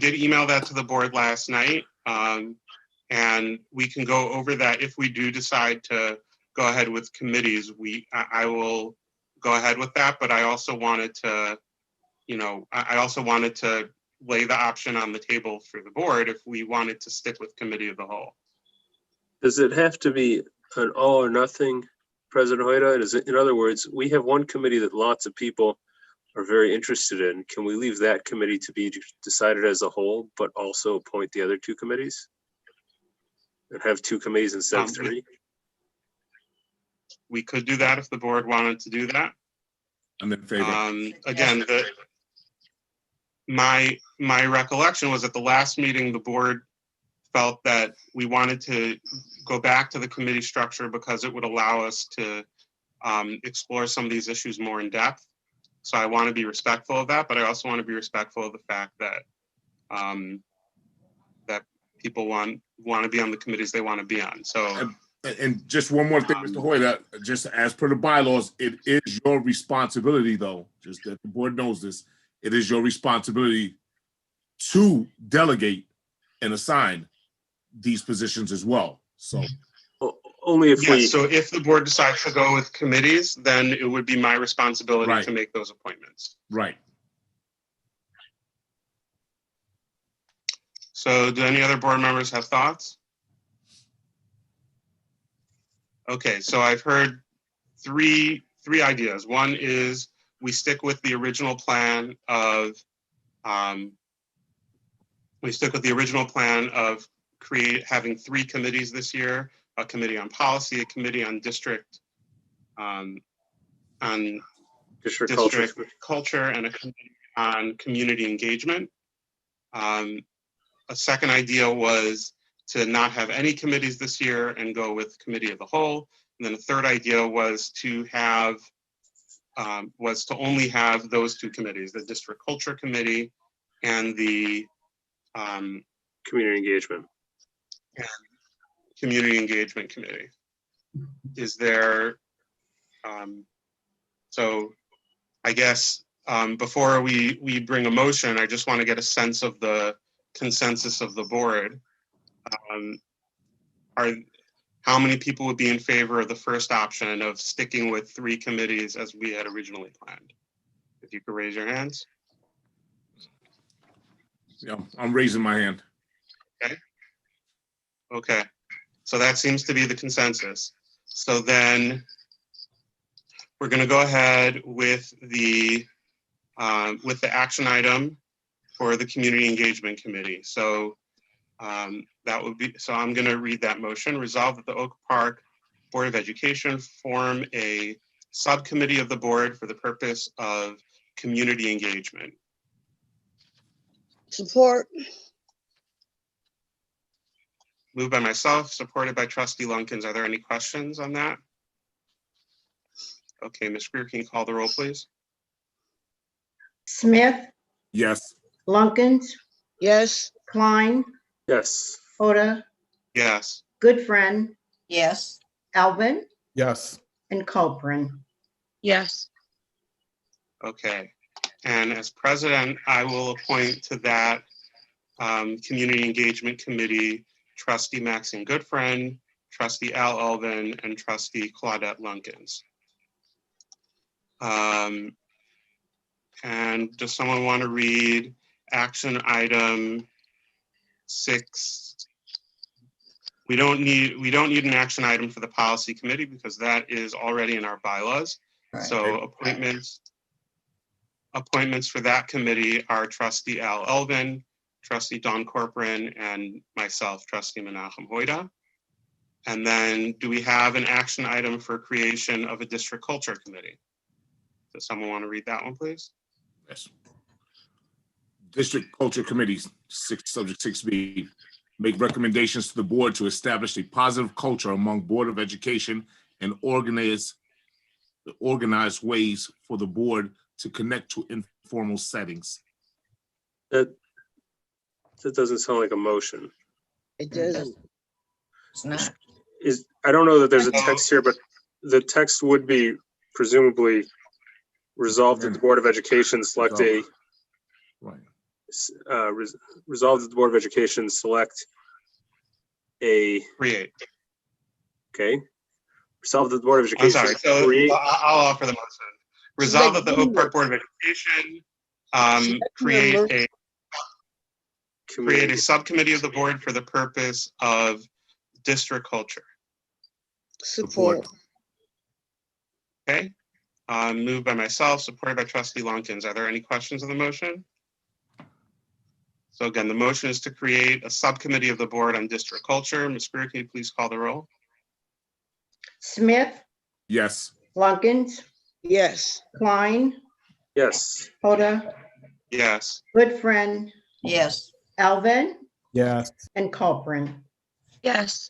did email that to the board last night, and we can go over that if we do decide to go ahead with committees. I will go ahead with that, but I also wanted to, I also wanted to lay the option on the table for the board if we wanted to stick with committee of the whole. Does it have to be an all or nothing, President Hoyda? In other words, we have one committee that lots of people are very interested in. Can we leave that committee to be decided as a whole, but also appoint the other 2 committees? And have 2 committees instead of 3? We could do that if the board wanted to do that. I'm in favor. Again, my recollection was at the last meeting, the board felt that we wanted to go back to the committee structure because it would allow us to explore some of these issues more in depth. So I want to be respectful of that, but I also want to be respectful of the fact that that people want to be on the committees they want to be on. So. And just one more thing, Mr. Hoyt, just as per the bylaws, it is your responsibility, though, just that the board knows this, it is your responsibility to delegate and assign these positions as well. So only if so if the board decides to go with committees, then it would be my responsibility to make those appointments. Right. So do any other board members have thoughts? Okay, so I've heard three ideas. One is we stick with the original plan of having 3 committees this year: a committee on policy, a committee on district culture, and a committee on community engagement. A second idea was to not have any committees this year and go with committee of the whole. And then a third idea was to have only have those 2 committees, the district culture committee and the community engagement committee. Is there, so I guess before we bring a motion, I just want to get a sense of the consensus of the board. How many people would be in favor of the first option of sticking with 3 committees as we had originally planned? If you could raise your hands. Yeah, I'm raising my hand. Okay. So that seems to be the consensus. So then we're going to go ahead with the action item for the Community Engagement Committee. So that would be, so I'm going to read that motion. Resolve that the Oak Park Board of Education form a subcommittee of the board for the purpose of community engagement. Support. Moved by myself, supported by Trustee Lunkins. Are there any questions on that? Okay, Ms. Greer, can you call the roll, please? Smith, Yes. Lunkins, Yes. Klein, Yes. Hoda, Yes. Goodfriend, yes, Alvin, Yes. and Culperin. Yes. Okay. And as president, I will appoint to that Community Engagement Committee Trustee Maxine Goodfriend, Trustee Al Alvin, and Trustee Claudette Lunkins. And does someone want to read action item 6? We don't need an action item for the policy committee because that is already in our bylaws. right. So appointments for that committee are Trustee Al Elvin, Trustee Don Corcoran, and myself, Trustee Menachem Hoida. And then do we have an action item for creation of a district culture committee? Does someone want to read that one, please? Yes. District Culture Committees, subject 6B, make recommendations to the board to establish a positive culture among Board of Education and organize ways for the board to connect to informal settings. That doesn't sound like a motion. It doesn't. It's not. I don't know that there's a text here, but the text would be presumably resolved that the Board of Education select a Right. resolved that the Board of Education select a Create. okay. Resolved that the Board of I'm Education sorry, so create I'll offer the motion. Resolve that the Oak Park Board of Education create a subcommittee of the board for the purpose of district culture. Support. Okay, moved by myself, supported by Trustee Lunkins. Are there any questions on the motion? So again, the motion is to create a subcommittee of the board on district culture. Ms. Greer, can you please call the roll? Smith, Yes. Lunkins, Yes. Klein, yes. Hoda, Yes. Goodfriend, Yes, Yes. Alvin, and Culperin. Yes.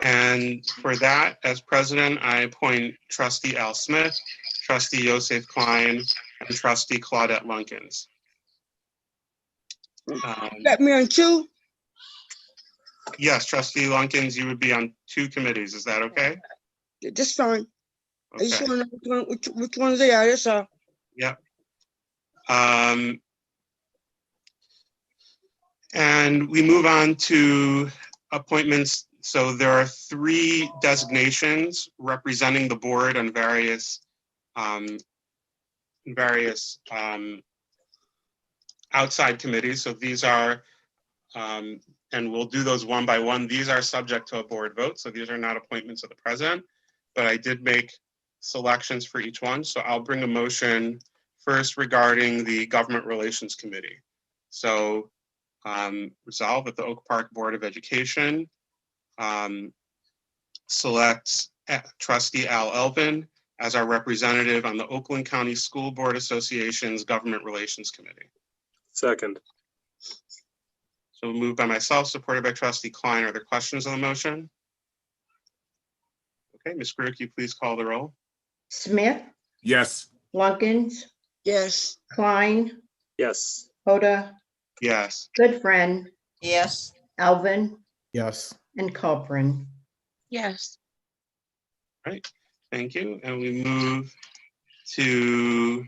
And for that, as president, I appoint Trustee Al Smith, Trustee Yosef Klein, and Trustee Claudette Lunkins. Got me on 2? Yes, Trustee Lunkins, you would be on 2 committees. Is that okay? Yeah, that's fine. I just Okay. want to know which ones they are. That's all. Yep. And we move on to appointments. So there are 3 designations representing the board on various outside committees. So these are, and we'll do those one by one. These are subject to a board vote. So these are not appointments of the president, but I did make selections for each one. So I'll bring a motion first regarding the Government Relations Committee. So resolve that the Oak Park Board of Education selects Trustee Al Elvin as our representative on the Oakland County School Board Association's Government Relations Committee. Second. So moved by myself, supported by Trustee Klein. Are there questions on the motion? Okay, Ms. Greer, can you please call the roll? Smith, Yes. Lunkins, Yes. Klein, Yes. Hoda, Yes. Goodfriend, yes, Yes. Alvin, and Culperin. Yes. Right, thank you. And we move to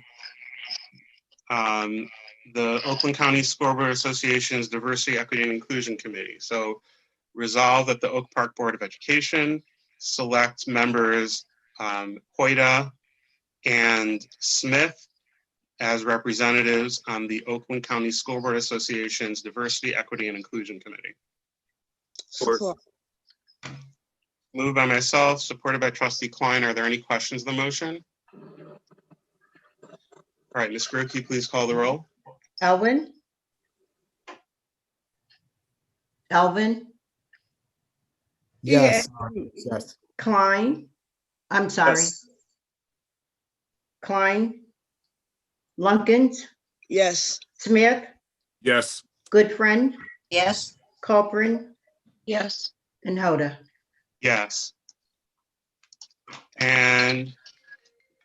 the Oakland County Scoreboard Association's Diversity, Equity, and Inclusion Committee. So resolve that the Oak Park Board of Education select members Hoida and Smith as representatives on the Oakland County School Board Association's Diversity, Equity, and Inclusion Committee. Support. Moved by myself, supported by trustee Klein. Are there any questions on the motion? All right, Ms. Grocke, please call the roll. Elvin? Elvin? Yes. Yeah. Yes. Klein? I'm sorry, Yes. Klein? Lunkins? Yes. Smith? Yes. Goodfriend? Yes, Corcoran? Yes. And Hoda? Yes. And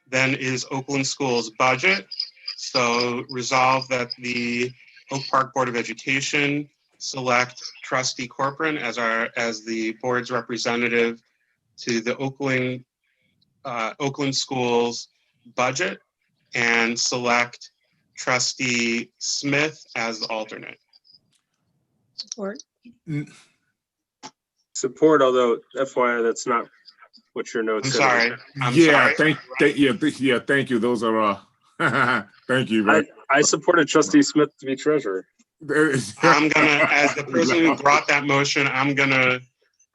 then is Oakland Schools budget. So resolve that the Oak Park Board of Education select trustee Corcoran as the board's representative to the Oakland Schools budget, and select trustee Smith as the alternate. Support. Support, although FYI, that's not what your notes I'm said. sorry. I'm Yeah, sorry. thank you. Those are thank you, man. I supported trustee Smith to be treasurer. I'm gonna, as the person who brought that motion, I'm going to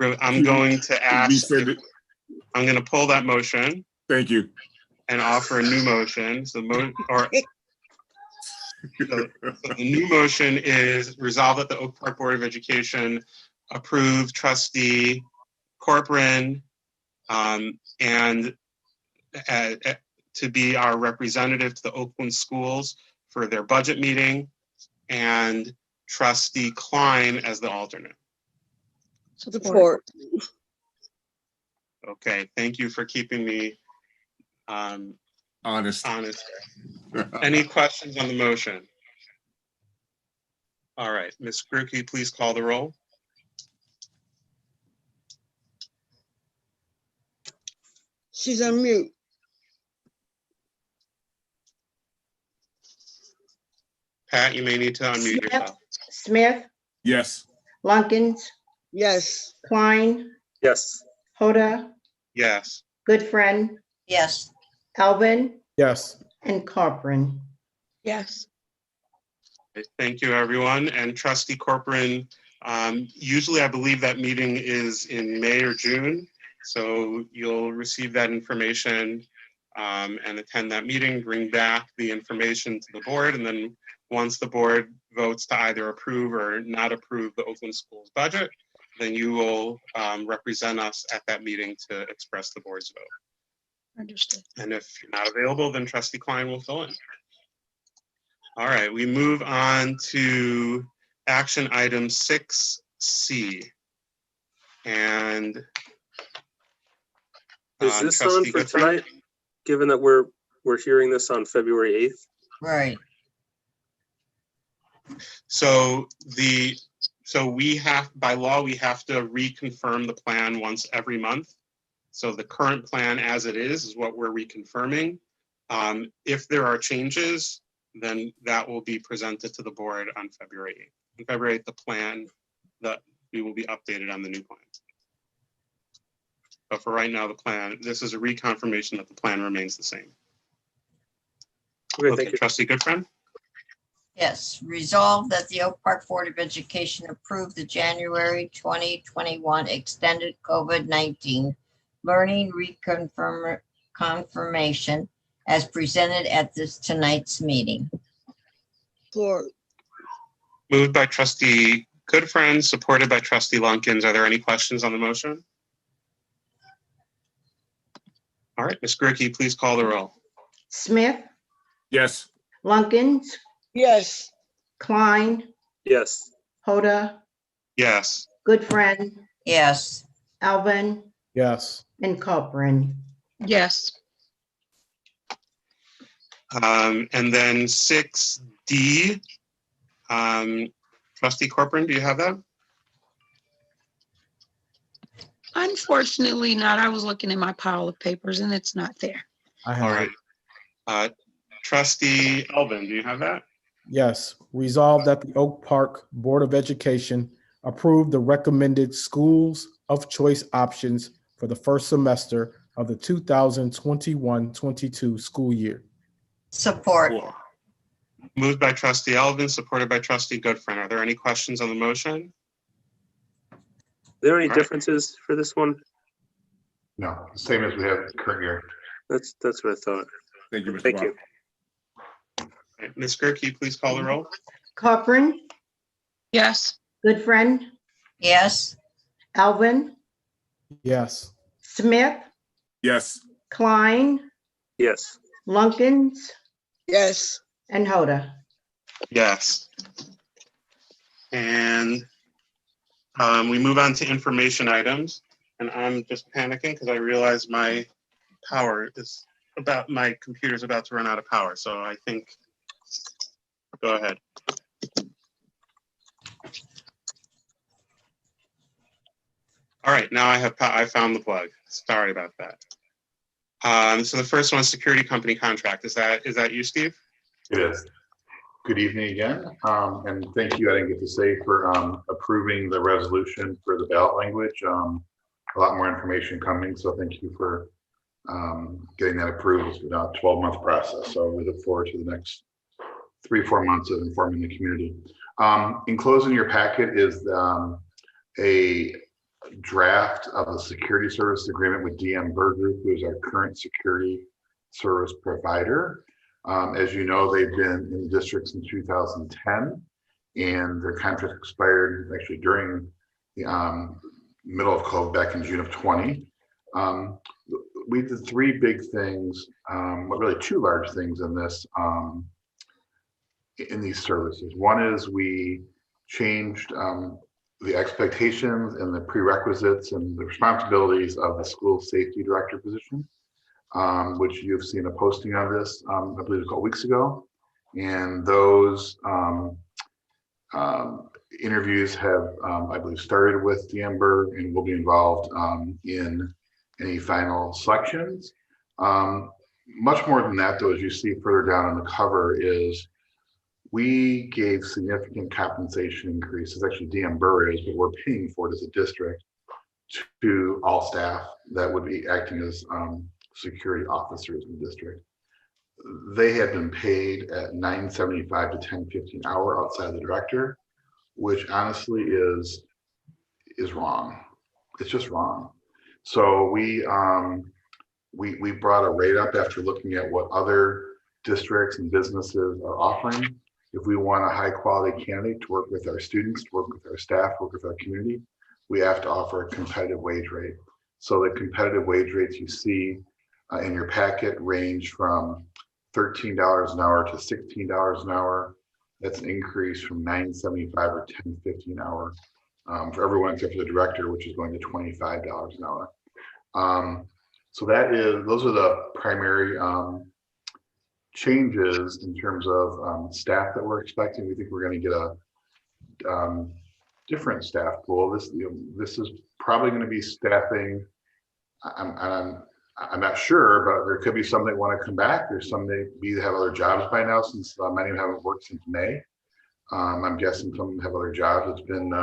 ask, Resend it. I'm going to pull that motion Thank you. and offer a new motion. So the new motion is resolved that the Oak Park Board of Education approve trustee Corcoran and to be our representative to the Oakland schools for their budget meeting, and trustee Klein as the alternate. Support. Okay, thank you for keeping me Honest. Any questions on the motion? All right, Ms. Grocke, please call the roll. She's on mute. Pat, you may need to unmute yourself. Smith? Yes. Lunkins? Yes. Klein? Yes. Hoda? Yes. Goodfriend? yes, Elvin? Yes. And Corcoran? Yes. Thank you, everyone. And trustee Corcoran, usually I believe that meeting is in May or June. So you'll receive that information and attend that meeting, bring back the information to the board. And then once the board votes to either approve or not approve the Oakland Schools budget, then you will represent us at that meeting to express the board's vote. Understood. And if you're not available, then trustee Klein will fill in. All right, we move on to action item 6C. And Is this on trustee for Goodfriend? tonight, given that we're hearing this on February 8th? right. So we have, by law, we have to reconfirm the plan once every month. So the current plan as it is what we're reconfirming. If there are changes, then that will be presented to the board on February 8th. On February 8th, the plan that we will be updated on the new plan. But for right now, the plan, this is a reconfirmation that the plan remains the same. Okay, Okay, thank you. trustee Goodfriend? Yes, resolved that the Oak Park Board of Education approve the January 2021 extended COVID-19 learning confirmation as presented at this tonight's meeting. Support. Moved by trustee Goodfriend, supported by trustee Lunkins. Are there any questions on the motion? All right, Ms. Grocke, please call the roll. Smith? Yes. Lunkins? Yes. Klein? Yes. Hoda? Yes. Goodfriend? Yes, Elvin? Yes. And Corcoran? Yes. And then 6D, trustee Corcoran, do you have that? Unfortunately not. I was looking at my pile of papers and it's not there. I All have right. it. Trustee Elvin, do you have that? Yes. Resolved that the Oak Park Board of Education approve the recommended schools of choice options for the first semester of the 2021-22 school year. support, Moved by trustee Elvin, supported by trustee Goodfriend. Are there any questions on the motion? Are there any All right. differences for this one? No, same as we have current year. That's what I thought. Thank you, Mr. Thank Rob. you. All right, Ms. Gerke, please call the roll. Cochran, Yes. Goodfriend, yes, Alvin, Yes. Smith, Yes. Klein, Yes. Lunkins, yes, and Hoda. Yes. And we move on to information items. And I'm just panicking because I realize my computer's about to run out of power. So I think, go ahead. All right, now I found the plug. Sorry about that. So the first one is security company contract. Is that you, Steve? It is. Good evening again, and thank you. I didn't get to say for approving the resolution for the ballot language. A lot more information coming, so thank you for getting that approved. It's been a 12-month process, so we look forward to the next 3-4 months of informing the community. Enclosed in your packet is a draft of a security service agreement with DM Berg Group, who is our current security service provider. As you know, they've been in the district since 2010, and their contract expired actually during the middle of COVID back in June of 20. We did 3 big things, well, really 2 large things in this, in these services. One is we changed the expectations and the prerequisites and the responsibilities of the school safety director position, which you've seen a posting on this, I believe a couple weeks ago. And those interviews have, I believe, started with DM Berg and will be involved in any final selections. Much more than that, though, as you see further down on the cover, is we gave significant compensation increases. Actually, DM Berg is, but we're paying for it as a district, to all staff that would be acting as security officers in the district. They had been paid at $9.75 to $10.50 an hour outside the director, which honestly is wrong. It's just wrong. So we brought a rate up after looking at what other districts and businesses are offering. If we want a high quality candidate to work with our students, to work with our staff, work with our community, we have to offer a competitive wage rate. So the competitive wage rates you see in your packet range from $13 an hour to $16 an hour. That's an increase from $9.75 or $10.50 an hour for everyone except for the director, which is going to $25 an hour. So those are the primary changes in terms of staff that we're expecting. We think we're going to get a different staff pool. This is probably going to be staffing. I'm not sure, but there could be some that want to come back. There's some that maybe have other jobs by now, since many of them haven't worked since May. I'm guessing some of them have other jobs. It's been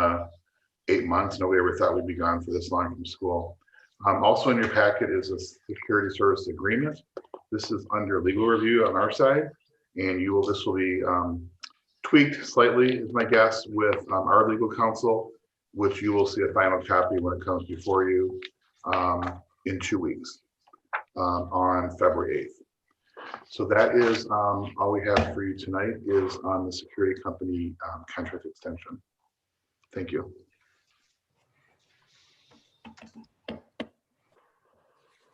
8 months. Nobody ever thought we'd be gone for this long from school. Also in your packet is a security service agreement. This is under legal review on our side, and this will be tweaked slightly, is my guess, with our legal counsel, which you will see a final copy when it comes before you in 2 weeks on February 8th. So that is all we have for you tonight, is on the security company contract extension. Thank you.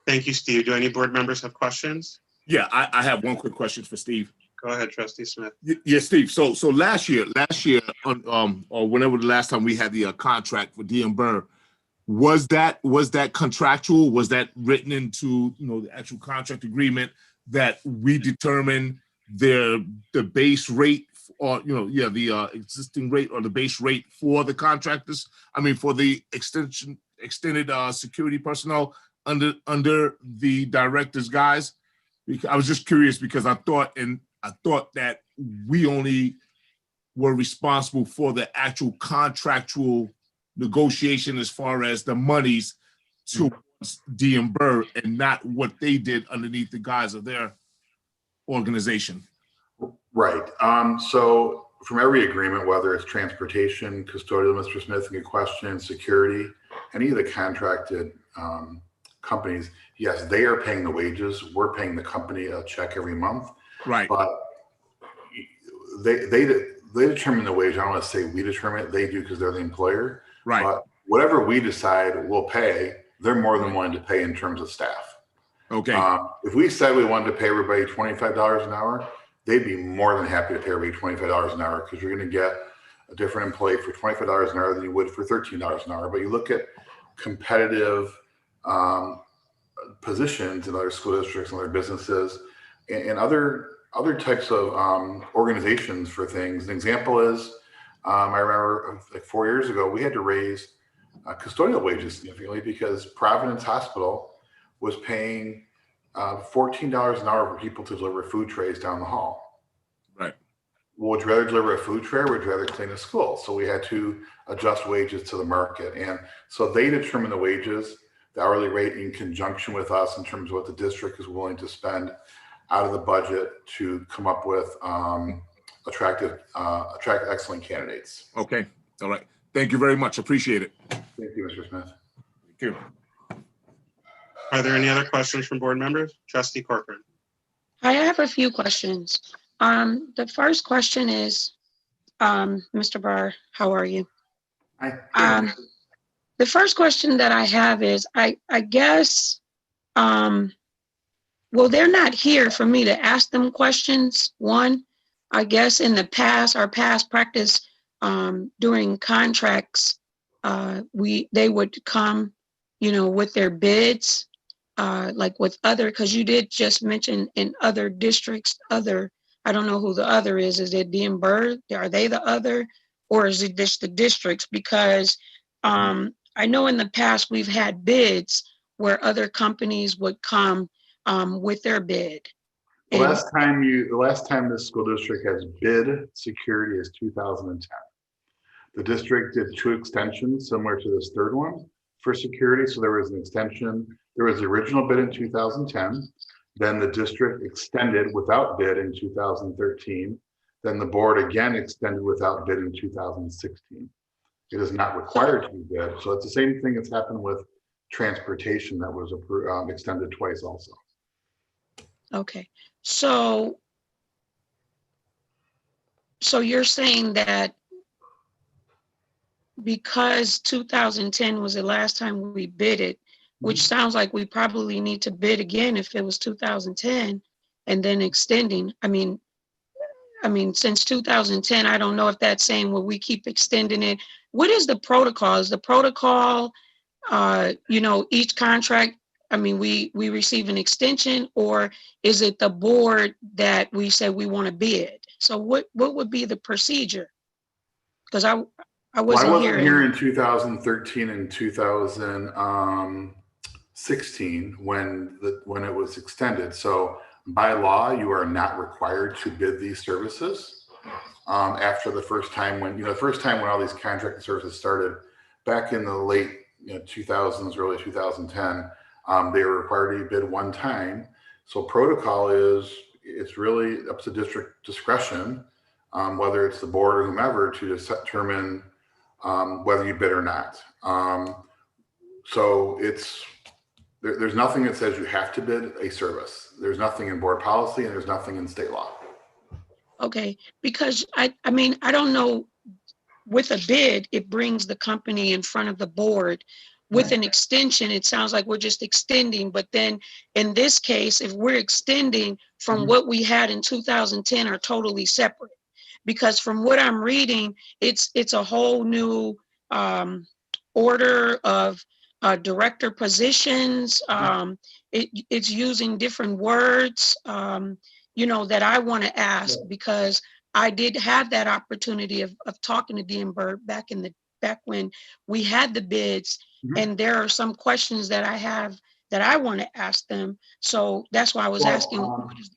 Thank you, Steve. Do any board members have questions? Yeah, I have one quick question for Steve. Go ahead, Trustee Smith. Yeah, Steve. So last year, or whenever the last time we had the contract for DM Berg, was that contractual? Was that written into the actual contract agreement that we determine the base rate, or the existing rate or the base rate for the contractors? I mean, for the extended security personnel under the director's guise. I was just curious because I thought that we only were responsible for the actual contractual negotiation as far as the monies towards DM Berg, and not what they did underneath the guise of their organization. Right. So from every agreement, whether it's transportation, custodial, Mr. Smith, good question, security, any of the contracted companies, yes, they are paying the wages. We're paying the company a check every month. Right. But they determine the wage. I don't want to say we determine it. They do because they're the employer. Right. But whatever we decide we'll pay, they're more than willing to pay in terms of staff. Okay. If we said we wanted to pay everybody $25 an hour, they'd be more than happy to pay everybody $25 an hour because you're going to get a different employee for $25 an hour than you would for $13 an hour. But you look at competitive positions in other school districts and other businesses and other types of organizations for things. An example is, I remember like 4 years ago, we had to raise custodial wages significantly because Providence Hospital was paying $14 an hour for people to deliver food trays down the hall. Right. Well, would you rather deliver a food tray or would you rather clean a school? So we had to adjust wages to the market. And so they determine the wages, the hourly rate in conjunction with us in terms of what the district is willing to spend out of the budget to come up with attract excellent candidates. Okay. All right. Thank you very much. Appreciate it. Thank you, Mr. Smith. Thank you. Are there any other questions from board members? Trustee Corcoran. I have a few questions. The first question is, Mr. Barr, how are you? Hi. The first question that I have is, I guess, well, they're not here for me to ask them questions. One, I guess in the past, our past practice during contracts, they would come, with their bids, like with other, because you did just mention in other districts, I don't know who the other is. Is it DM Bird? Are they the other? Or is it just the districts? Because I know in the past we've had bids where other companies would come with their bid. The last time this school district has bid security is 2010. The district did 2 extensions similar to this third one for security. So there was an extension. There was the original bid in 2010. Then the district extended without bid in 2013. Then the board again extended without bid in 2016. It is not required to be bid. So it's the same thing that's happened with transportation that was extended twice also. Okay, so you're saying that because 2010 was the last time we bid it, which sounds like we probably need to bid again if it was 2010 and then extending. I mean, since 2010, I don't know if that's saying, well, we keep extending it. What is the protocol? Is the protocol, each contract, we receive an extension, or is it the board that we say we want to bid? So what would be the procedure? Because I wasn't here in 2013 and 2016 when it was extended. So by law, you are not required to bid these services after the first time when all these contracted services started back in the late 2000s, early 2010. They were required to bid one time. So protocol it's really up to district discretion, whether it's the board or whomever, to determine whether you bid or not. So there's nothing that says you have to bid a service. There's nothing in board policy and there's nothing in state law. Okay, because I don't know, with a bid, it brings the company in front of the board. With an extension, it sounds like we're just extending, but then in this case, if we're extending from what we had in 2010 are totally separate. Because from what I'm reading, it's a whole new order of director positions. It's using different words, that I want to ask, because I did have that opportunity of talking to DM Bird back when we had the bids. And there are some questions that I have that I want to ask them. So that's why I was asking.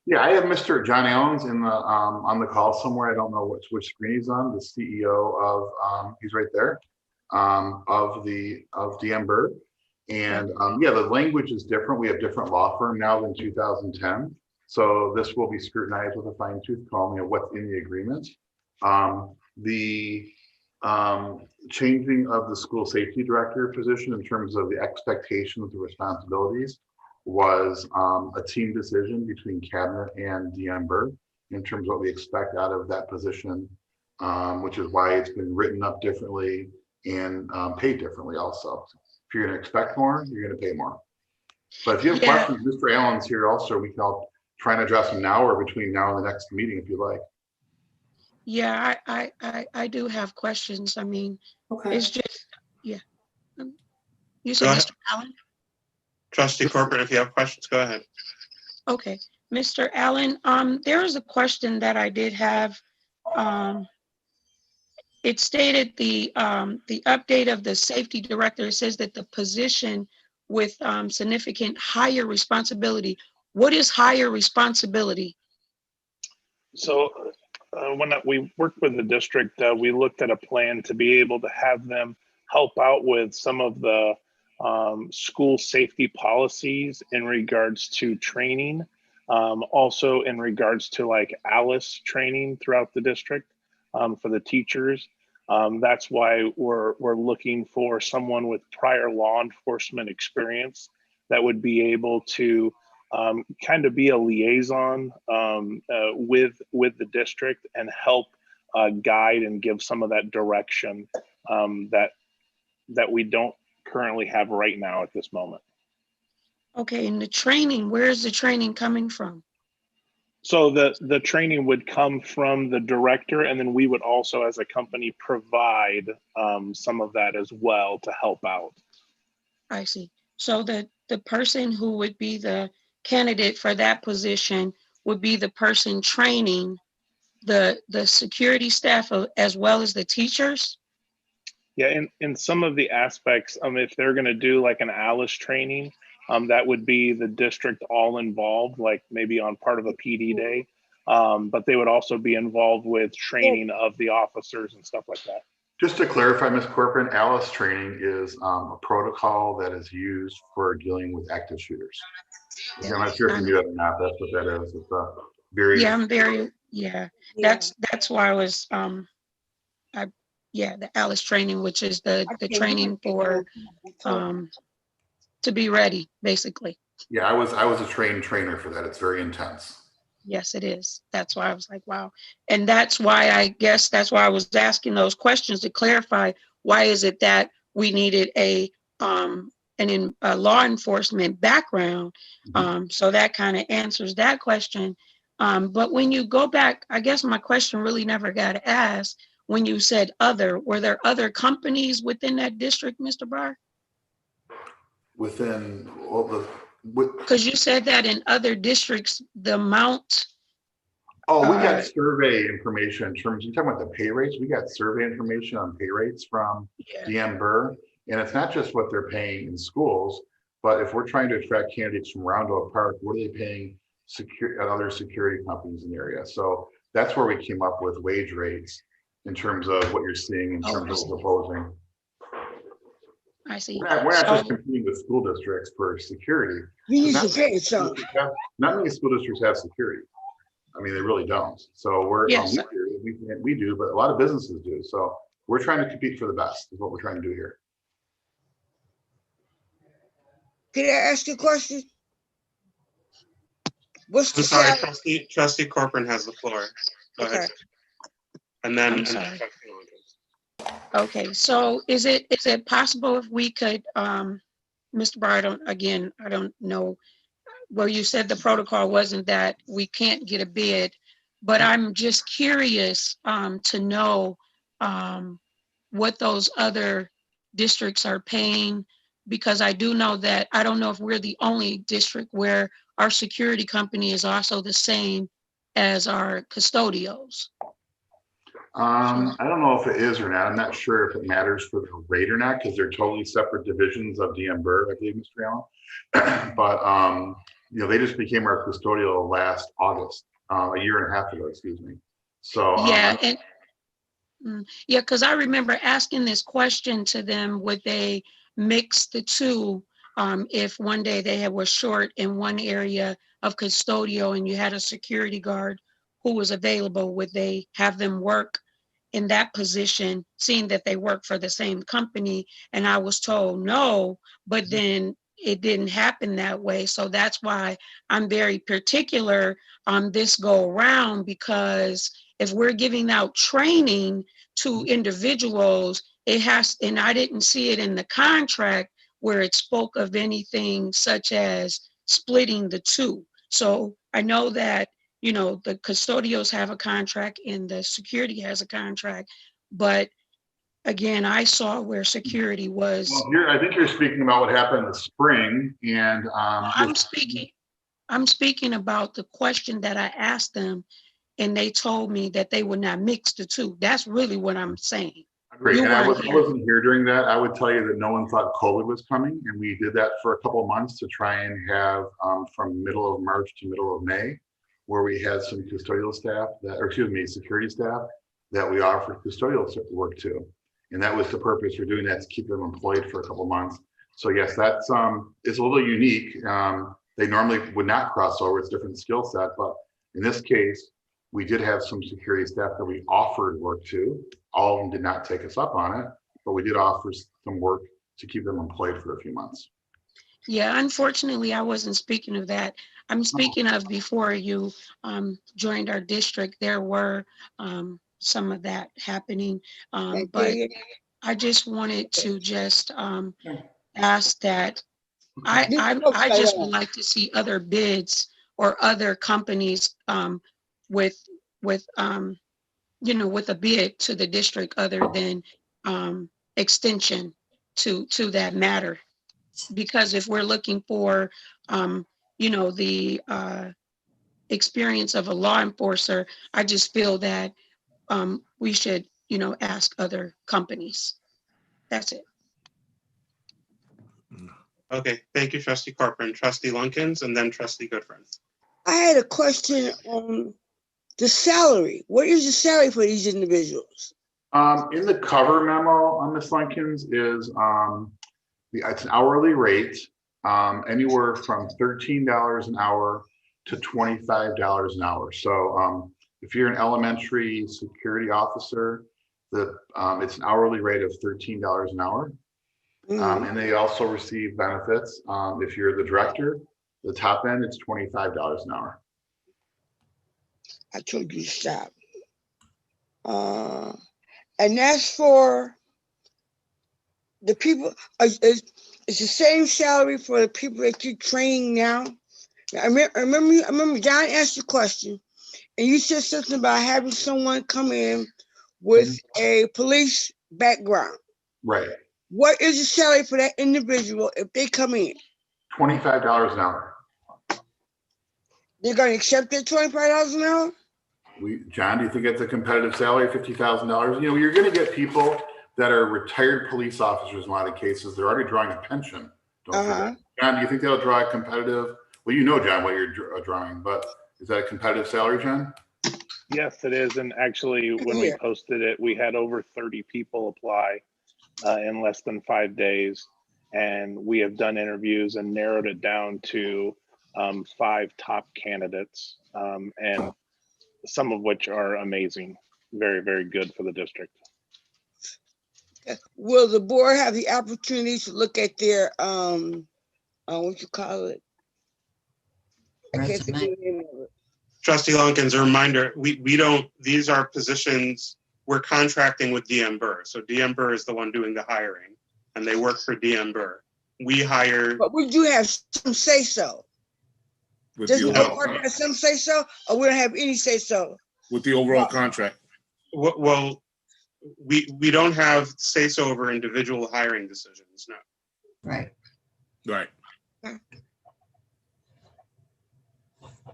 Yeah, I have Mr. John Allen's on the call somewhere. I don't know which screen he's on. The CEO of he's right there of DM Bird. And the language is different. We have different law firm now than 2010. So this will be scrutinized with a fine tooth comb. What's in the agreement. changing of the school safety director position in terms of the expectations and responsibilities was a team decision between cabinet and DM Burr in terms of what we expect out of that position, which is why it's been written up differently and paid differently also. If you're going to expect more, you're going to pay more. But if you have questions, Mr. Allen's here also. We can all try and address them now or between now and the next meeting if you like. Yeah, I do have questions. I mean, it's just, yeah. You said Mr. Allen? Trustee Corcoran, if you have questions, go ahead. Okay, Mr. Allen, there is a question that I did have. It stated the update of the safety director. It says that the position with significant higher responsibility. What is higher responsibility? So when we worked with the district, we looked at a plan to be able to have them help out with some of the school safety policies in regards to training, also in regards to like ALICE training throughout the district for the teachers. That's why we're looking for someone with prior law enforcement experience that would be able to kind of be a liaison with the district and help guide and give some of that direction that we don't currently have right now at this moment. Okay, and the training, where is the training coming from? So the training would come from the director, and then we would also as a company provide some of that as well to help out. I see. So the person who would be the candidate for that position would be the person training the security staff as well as the teachers? Yeah, in some of the aspects, if they're going to do like an ALICE training, that would be the district all involved, like maybe on part of a PD day. But they would also be involved with training of the officers and stuff like that. Just to clarify, Ms. Corcoran, ALICE training is a protocol that is used for dealing with active shooters. I'm not sure if you knew that or not. That's what that is. It's a very That's why I was the ALICE training, which is the training for to be ready, basically. Yeah, I was a trained trainer for that. It's very intense. Yes, it is. That's why I was like, wow. And that's why I was asking those questions to clarify, why is it that we needed a law enforcement background? So that kind of answers that question. But when you go back, I guess my question really never got asked when you said other. Were there other companies within that district, Mr. Barr? Within because you said that in other districts, the amount. Oh, we got survey information in terms, you're talking about the pay rates. We got survey information on pay rates from DM Burr. And it's not just what they're paying in schools, but if we're trying to attract candidates from Roundel Park, what are they paying other security companies in the area? So that's where we came up with wage rates in terms of what you're seeing in terms of proposing. I see. We're not just competing with school districts for security. Not many school districts have security. I mean, they really don't. So we do, but a lot of businesses do. So we're trying to compete for the best is what we're trying to do here. Can I ask you a question? I'm sorry, Trustee Corcoran has the floor. Go ahead. And then okay, so is it possible if we could, Mr. Barr, I don't know, well, you said the protocol wasn't that we can't get a bid, but I'm just curious to know what those other districts are paying, because I do know that, I don't know if we're the only district where our security company is also the same as our custodials. I don't know if it is or not. I'm not sure if it matters for the rate or not, because they're totally separate divisions of DM Burr, I believe, Mr. Allen. But they just became our custodial last August, a year and a half ago, excuse me. So because I remember asking this question to them, would they mix the two? If one day they were short in one area of custodial and you had a security guard who was available, would they have them work in that position, seeing that they work for the same company. And I was told no, but then it didn't happen that way. So that's why I'm very particular on this go around, because if we're giving out training to individuals, it has, and I didn't see it in the contract where it spoke of anything such as splitting the two. So I know that, you know, the custodials have a contract and the security has a contract, but again, I saw where security was. Well, here, I think you're speaking about what happened in the spring, and I'm speaking about the question that I asked them, and they told me that they would not mix the two. That's really what I'm saying. Great. You And I weren't here. wasn't here during that. I would tell you that no one thought COVID was coming, and we did that for a couple of months to try and have from middle of March to middle of May, where we had some custodial staff that, or excuse me, security staff that we offered custodial work to. And that was the purpose for doing that, to keep them employed for a couple of months. So yes, that's it's a little unique. They normally would not cross over, it's a different skill set, but in this case, we did have some security staff that we offered work to. All of them did not take us up on it, but we did offer some work to keep them employed for a few months. Yeah, unfortunately, I wasn't speaking of that. I'm speaking of before you joined our district, there were some of that happening. But I just wanted to just ask that I just would like to see other bids or other companies with you know, with a bid to the district other than extension to that matter. Because if we're looking for, you know, the experience of a law enforcer, I just feel that we should, you know, ask other companies. That's it. Okay, thank you, Trustee Corcoran. Trustee Lunkins, and then Trustee Goodfriend. I had a question on the salary. What is the salary for these individuals? In the cover memo on Ms. Lunkins is it's an hourly rate, anywhere from $13 an hour to $25 an hour. So if you're an elementary security officer, it's an hourly rate of $13 an hour. And they also receive benefits. If you're the director, the top end, it's $25 an hour. I told you to stop. And that's for the people, it's the same salary for the people that you're training now. I remember John asked you a question, and you said something about having someone come in with a police background. Right. What is the salary for that individual if they come in? $25 an hour. They're going to accept that $25 an hour? John, do you think it's a competitive salary, $50,000? You know, you're going to get people that are retired police officers in a lot of cases. They're already drawing a pension. Don't forget. John, do you think that'll draw a competitive? Well, you know, John, what you're drawing, but is that a competitive salary, John? Yes, it is. And actually, when we posted it, we had over 30 people apply in less than 5 days. And we have done interviews and narrowed it down to 5 top candidates, and some of which are amazing. Very, very good for the district. Will the board have the opportunity to look at their, what you call it? I can't think of the name of it. Trustee Lunkins, a reminder, we don't, these are positions, we're contracting with DM Burr. So DM Burr is the one doing the hiring, and they work for DM Burr. We hire. But would you have some say so? Does the board have some say so, or we don't have any say so? With the overall contract? Well, we don't have say so over individual hiring decisions, no. Right. Right.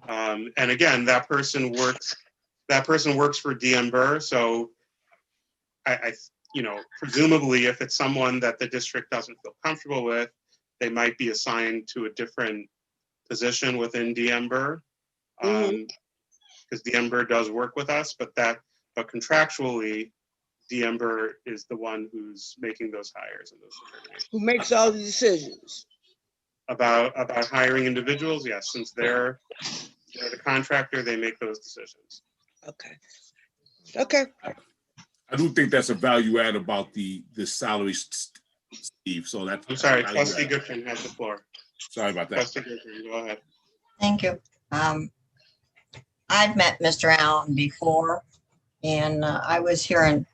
And again, that person works for DM Burr. So I you know, presumably if it's someone that the district doesn't feel comfortable with, they might be assigned to a different position within DM Burr. Because DM Burr does work with us, but contractually, DM Burr is the one who's making those hires and those determinations. Who makes all the decisions? About hiring individuals, yes, since they're the contractor, they make those decisions. Okay. Okay. I do think that's a value add about the salary, Steve. So that's. I'm sorry, value Trustee add. Griffin has the floor. Sorry about that. Trustee Griffin, go ahead. Thank you. I've met Mr. Allen before, and I was here in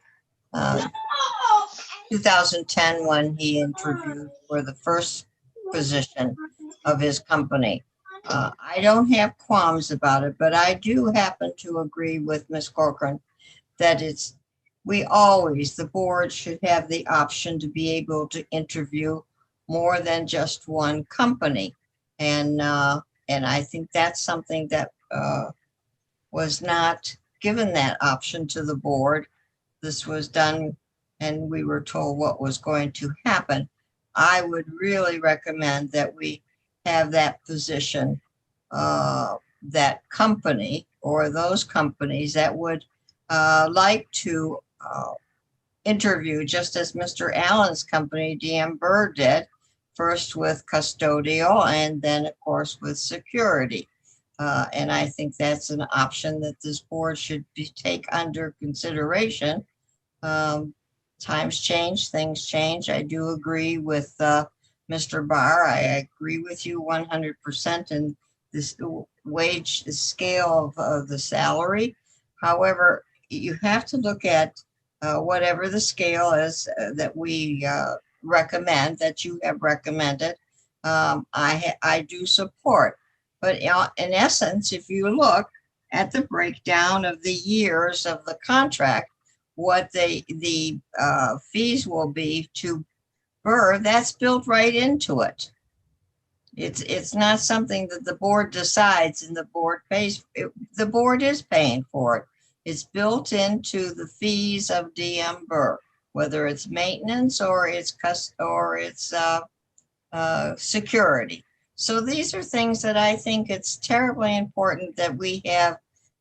2010 when he interviewed for the first position of his company. I don't have qualms about it, but I do happen to agree with Ms. Corcoran that the board should have the option to be able to interview more than just one company. And I think that's something that was not given that option to the board. This was done and we were told what was going to happen. I would really recommend that we have that position, that company or those companies that would like to interview, just as Mr. Allen's company, DM Burr, did, first with custodial and then, of course, with security. And I think that's an option that this board should take under consideration. Times change, things change. I do agree with Mr. Barr. I agree with you 100% in this wage scale of the salary. However, you have to look at whatever the scale is that we recommend, that you have recommended. I do support. But in essence, if you look at the breakdown of the years of the contract, what the fees will be to Burr, that's built right into it. It's not something that the board decides and the board pays. The board is paying for it. It's built into the fees of DM Burr, whether it's maintenance or it's security. So these are things that I think it's terribly important that we have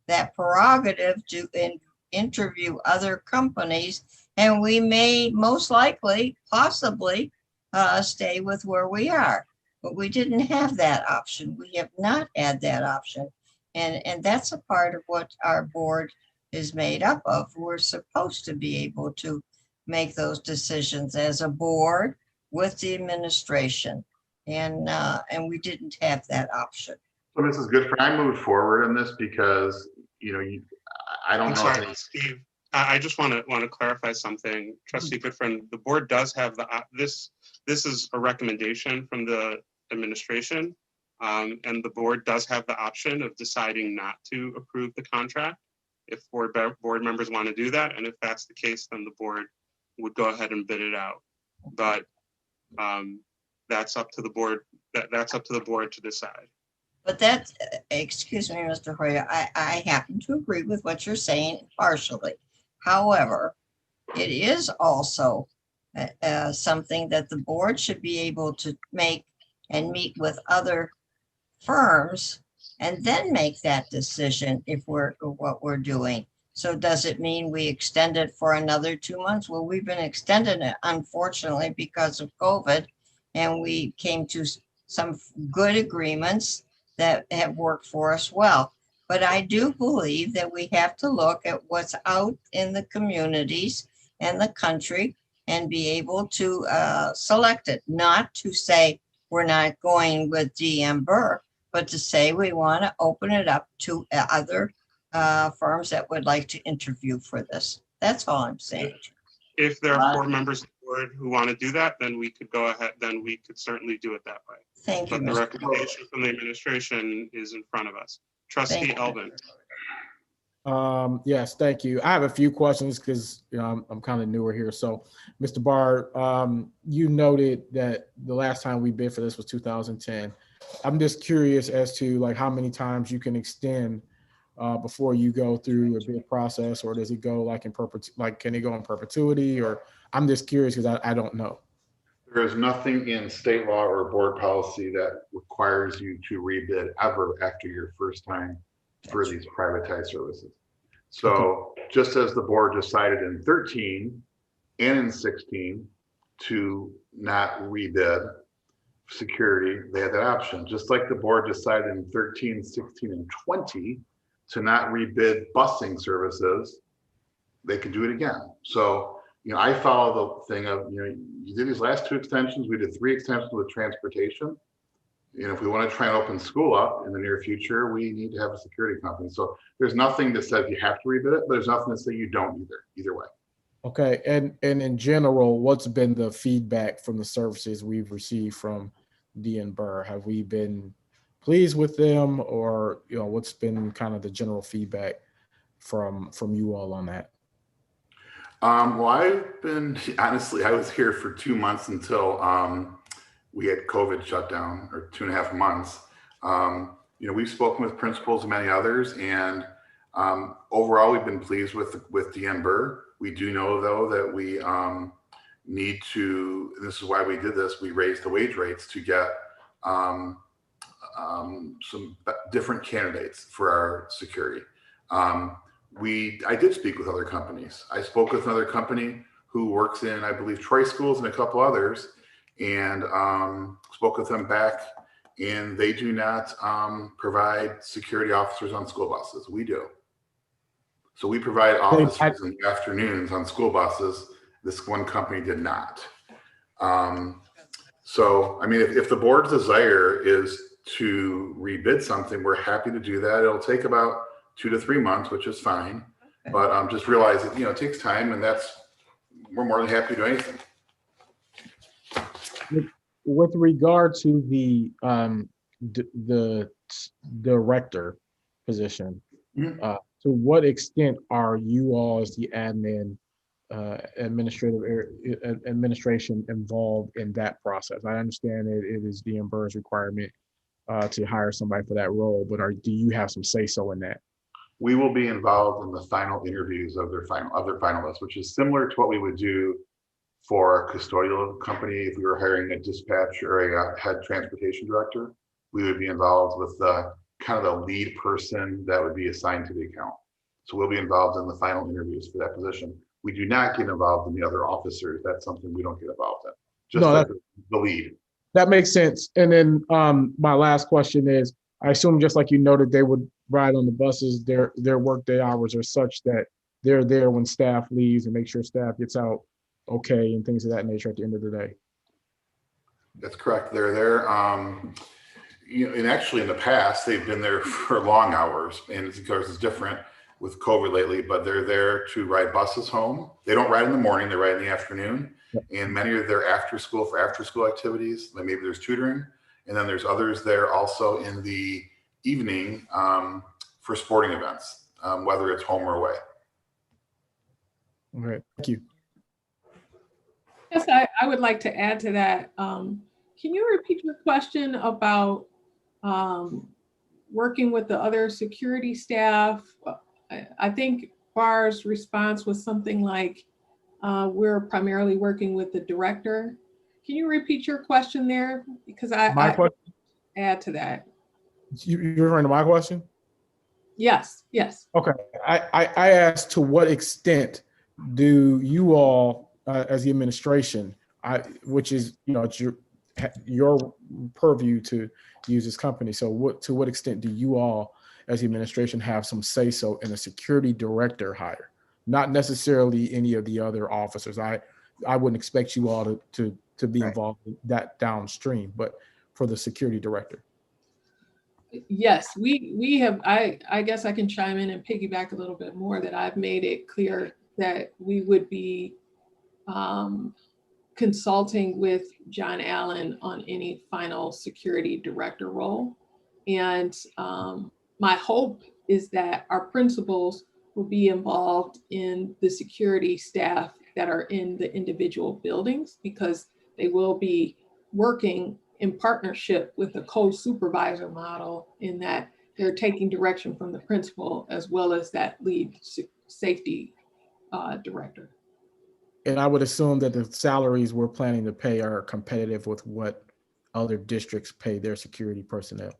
that prerogative to interview other companies, and we may most likely possibly stay with where we are, but we didn't have that option. We have not had that option, and that's a part of what our board is made up of. We're supposed to be able to make those decisions as a board with the administration, and we didn't have that option. So Mrs. Goodfriend, I moved forward on this because, I don't I'm know. sorry, Steve. I just want to clarify something. Trustee Goodfriend, the board does have this is a recommendation from the administration, and the board does have the option of deciding not to approve the contract if board members want to do that. And if that's the case, then the board would go ahead and bid it out. But that's up to the board. That's up to the board to decide. But that's, excuse me, Mr. Hoyer, I happen to agree with what you're saying partially. However, it is also something that the board should be able to make and meet with other firms and then make that decision if what we're doing. So does it mean we extend it for another 2 months? Well, we've been extending it, unfortunately, because of COVID, and we came to some good agreements that have worked for us well. But I do believe that we have to look at what's out in the communities and the country and be able to select it, not to say we're not going with DM Burr, but to say we want to open it up to other firms that would like to interview for this. That's all I'm saying. If there are 4 members of the board who want to do that, then we could go ahead, then we could certainly do it that way. Thank you, But the Mr. recommendation from the administration is in front of us. Trustee Elvin. Yes, thank you. I have a few questions because I'm kind of newer here. So, Mr. Barr, you noted that the last time we bid for this was 2010. I'm just curious as to like how many times you can extend before you go through a bid process, or does it go like in can it go in perpetuity? Or I'm just curious because I don't know. There is nothing in state law or board policy that requires you to rebid ever after your first time for these privatized services. So just as the board decided in 13 and in 16 to not rebid security, they had that option. Just like the board decided in 13, 16, and 20 to not rebid busing services they can do it again. So, I follow the thing of, you did these last 2 extensions, we did 3 extensions with transportation. If we want to try and open school up in the near future, we need to have a security company. So there's nothing that says you have to rebid it, but there's nothing that says you don't either way. Okay, and in general, what's been the feedback from the services we've received from D and Burr? Have we been pleased with them, or what's been kind of the general feedback from you all on that? Well, I've been, honestly, I was here for 2 months until we had COVID shut down, or 2.5 months. We've spoken with principals and many others, and overall, we've been pleased with DN Burr. We do know, though, that we need to, and this is why we did this, we raised the wage rates to get some different candidates for our security. I did speak with other companies. I spoke with another company who works in, I believe, Troy schools and a couple others, and spoke with them back, and they do not provide security officers on school buses. We do. So we provide officers in the afternoons on school buses. This one company did not. So, I mean, if the board's desire is to rebid something, we're happy to do that. It'll take about 2 to 3 months, which is fine. But just realize that, it takes time, and we're more than happy to do anything. With regard to the director position, to what extent are you all as the administration involved in that process? I understand it is the Burr's requirement to hire somebody for that role, but do you have some say-so in that? We will be involved in the final interviews of their finalists, which is similar to what we would do for a custodial company. If we were hiring a dispatch or a head transportation director, we would be involved with the kind of the lead person that would be assigned to the account. So we'll be involved in the final interviews for that position. We do not get involved in the other officers. That's something we don't get involved in. Just the lead. That makes sense. And then my last question is, I assume just like you noted, they would ride on the buses. Their workday hours are such that they're there when staff leaves and make sure staff gets out okay and things of that nature at the end of the day. That's correct. They're there. And actually in the past, they've been there for long hours, and of course it's different with COVID lately, but they're there to ride buses home. They don't ride in the morning, they ride in the afternoon. And many are there after school for after school activities. Like maybe there's tutoring. And then there's others there also in the evening for sporting events, whether it's home or away. All right, thank you. Yes, I would like to add to that. Can you repeat your question about working with the other security staff? I think Barr's response was something like, we're primarily working with the director. Can you repeat your question there? Because I add to that. You're referring to my question? Yes, yes. Okay, I asked, to what extent do you all, as the administration, which is, it's your purview to use this company. So to what extent do you all as the administration have some say-so in a security director hire? Not necessarily any of the other officers. I wouldn't expect you all to be involved in that downstream, but for the security director. Yes, we have, I guess I can chime in and piggyback a little bit more, that I've made it clear that we would be consulting with John Allen on any final security director role. And my hope is that our principals will be involved in the security staff that are in the individual buildings, because they will be working in partnership with a co-supervisor model, in that they're taking direction from the principal as well as that lead safety director. And I would assume that the salaries we're planning to pay are competitive with what other districts pay their security personnel.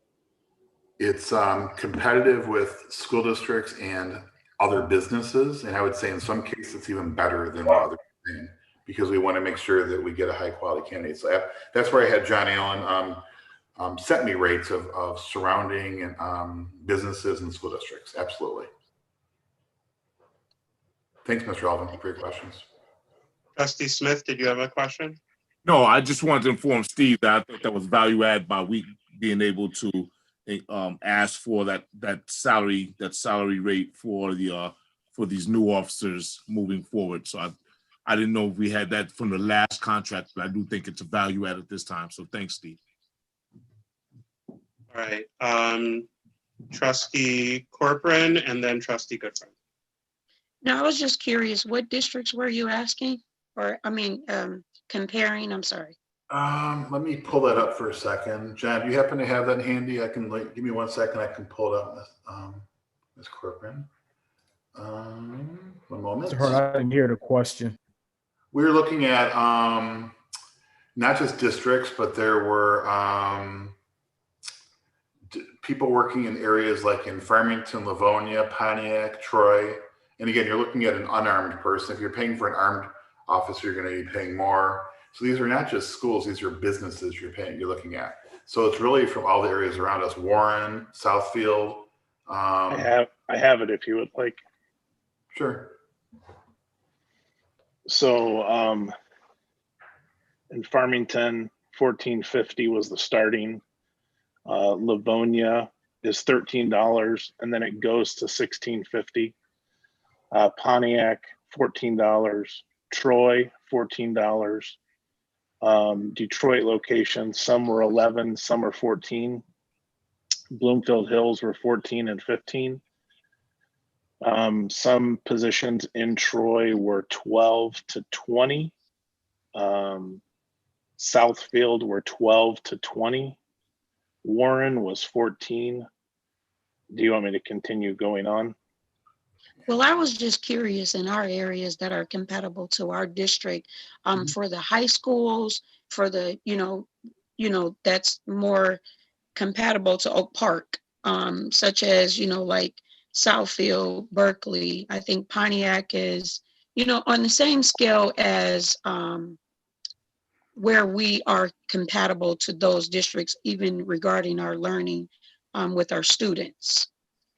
It's competitive with school districts and other businesses. And I would say in some cases, it's even better than what others are paying, because we want to make sure that we get a high quality candidate. So that's where I had John Allen set me rates of surrounding businesses and school districts. Absolutely. Thanks, Mr. Alvin, for your questions. Trustee Smith, did you have a question? No, I just wanted to inform Steve that I thought that was value add by we being able to ask for that salary rate for these new officers moving forward. So I didn't know if we had that from the last contract, but I do think it's a value add at this time. So thanks, Steve. All right. Trustee Corcoran and then Trustee Goodfriend. No, I was just curious, what districts were you asking? Or, I mean, comparing, I'm sorry. Let me pull that up for a second. John, do you happen to have that handy? I can give me 1 second. I can pull it up, Ms. Corcoran. 1 moment. Mr. Hart, I didn't hear the question. We were looking at not just districts, but there were people working in areas like in Farmington, Livonia, Pontiac, Troy. And again, you're looking at an unarmed person. If you're paying for an armed officer, you're going to be paying more. So these are not just schools, these are businesses you're looking at. So it's really from all the areas around us, Warren, Southfield. I have it if you would like. Sure. So in Farmington, 1450 was the starting. Livonia is $13, and then it goes to $16.50. Pontiac, $14. Troy, $14. Detroit location, some were 11, some are 14. Bloomfield Hills were 14 and 15. Some positions in Troy were 12 to 20. Southfield were 12 to 20. Warren was 14. Do you want me to continue going on? Well, I was just curious in our areas that are compatible to our district, for the high schools, for the, that's more compatible to Oak Park, such as, like Southfield, Berkeley. I think Pontiac is, on the same scale as where we are compatible to those districts, even regarding our learning with our students.